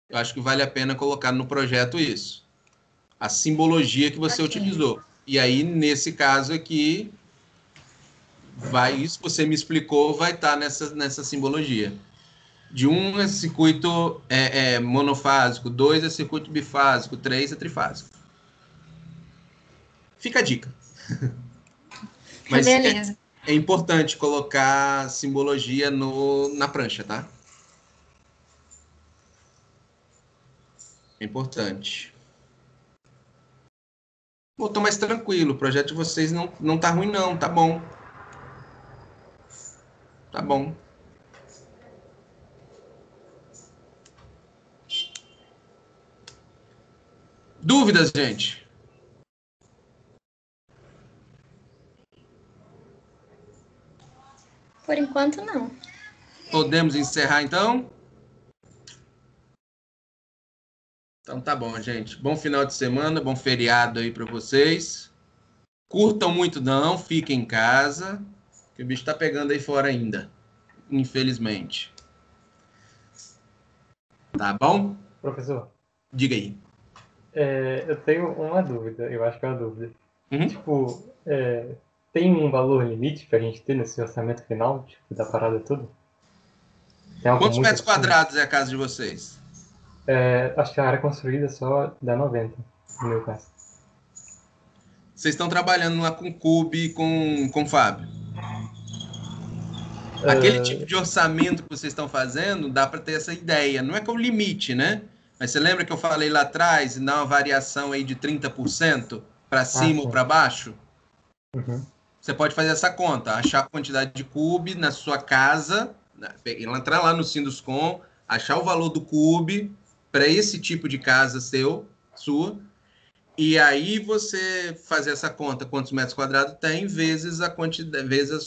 Eu acho que vale a pena colocar no projeto isso. A simbologia que você Ok. utilizou. E aí, nesse caso aqui, isso que você me explicou vai estar nessa simbologia. De 1 é circuito monofásico, 2 é circuito bifásico, 3 é trifásico. Fica a dica. Mas Beleza. é importante colocar simbologia na prancha, tá? É importante. Pô, tô mais tranquilo. O projeto de vocês não tá ruim, não. Tá bom. Tá bom. Dúvidas, gente? Por enquanto, não. Podemos encerrar, então? Então tá bom, gente. Bom final de semana, bom feriado aí para vocês. Curtam muito não, fiquem em casa, que o bicho tá pegando aí fora ainda, infelizmente. Tá bom? Professor, Diga aí. eu tenho uma dúvida, eu acho que é uma dúvida. Uhum. Tipo, tem um valor limite pra gente ter nesse orçamento final, tipo, da parada toda? Tem algo Quantos muito metros absurdo? quadrados é a casa de vocês? Acho que a área construída só dá 90, no meu caso. Vocês estão trabalhando lá com Cube e com Fábio. Aquele tipo Ah, de orçamento que vocês estão fazendo, dá para ter essa ideia. Não é que é o limite, né? Mas você lembra que eu falei lá atrás, e dá uma variação aí de 30% para cima ou sim. para baixo? Uhum. Você pode fazer essa conta, achar a quantidade de cube na sua casa, entrar lá no Sinduscom, achar o valor do cube para esse tipo de casa sua, e aí você fazer essa conta, quantos metros quadrados tem, vezes a quantidade, vezes a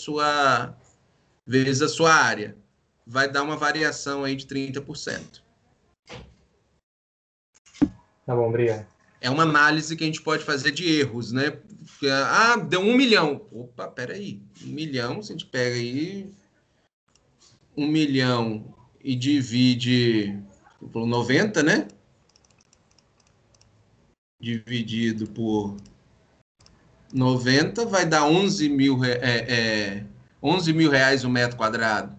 sua área. Vai dar uma variação aí de 30%. Tá bom, obrigado. É uma análise que a gente pode fazer de erros, né? Deu 1 milhão. Opa, peraí. 1 milhão, se a gente pega aí 1 milhão e divide por 90, né? Dividido por 90 vai dar 11 mil, 11 mil reais o metro quadrado.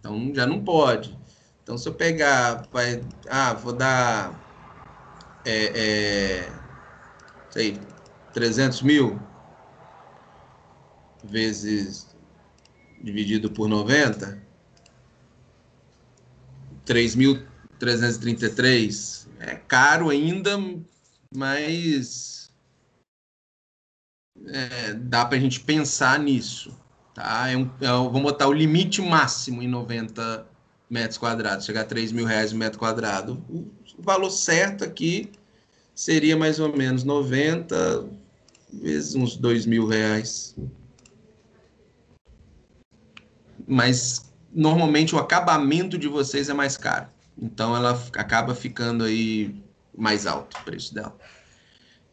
Então já não pode. Então se eu pegar, vou dar, sei, 300 mil vezes dividido por 90, 3.333. É caro ainda, mas dá para a gente pensar nisso. Tá? Vamos botar o limite máximo em 90 metros quadrados, chegar a 3 mil reais o metro quadrado. O valor certo aqui seria mais ou menos 90 vezes uns 2 mil reais. Mas normalmente o acabamento de vocês é mais caro. Então ela acaba ficando aí mais alto o preço dela.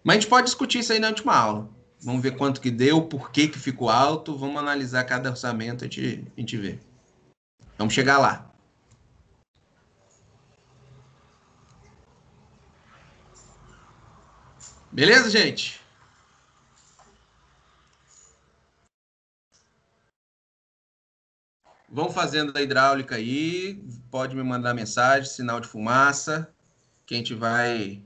Mas a gente pode discutir isso aí na última aula. Vamos ver quanto que deu, por que ficou alto. Vamos analisar cada orçamento e a gente vê. Vamos chegar lá. Beleza, gente? Vão fazendo a hidráulica aí. Pode me mandar mensagem, sinal de fumaça, que a gente vai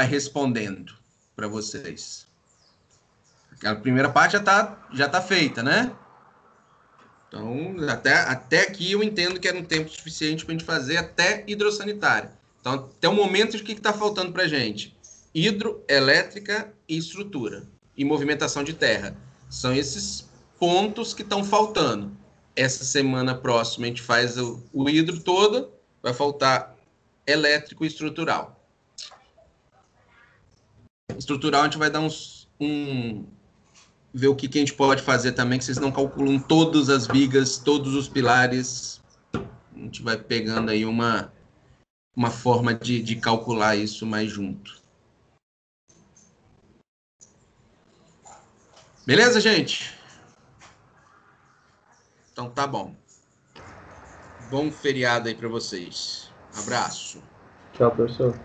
respondendo para vocês. Aquela primeira parte já tá feita, né? Então, até aqui eu entendo que era um tempo suficiente para a gente fazer até hidrossanitária. Então, até o momento, o que está faltando para a gente? Hidroelétrica e estrutura. E movimentação de terra. São esses pontos que estão faltando. Essa semana próxima a gente faz o hidro todo, vai faltar elétrico e estrutural. Estrutural a gente vai dar ver o que a gente pode fazer também, que vocês não calculam todas as vigas, todos os pilares. A gente vai pegando aí uma forma de calcular isso mais junto. Beleza, gente? Então tá bom. Bom feriado aí para vocês. Abraço. Tchau, professor.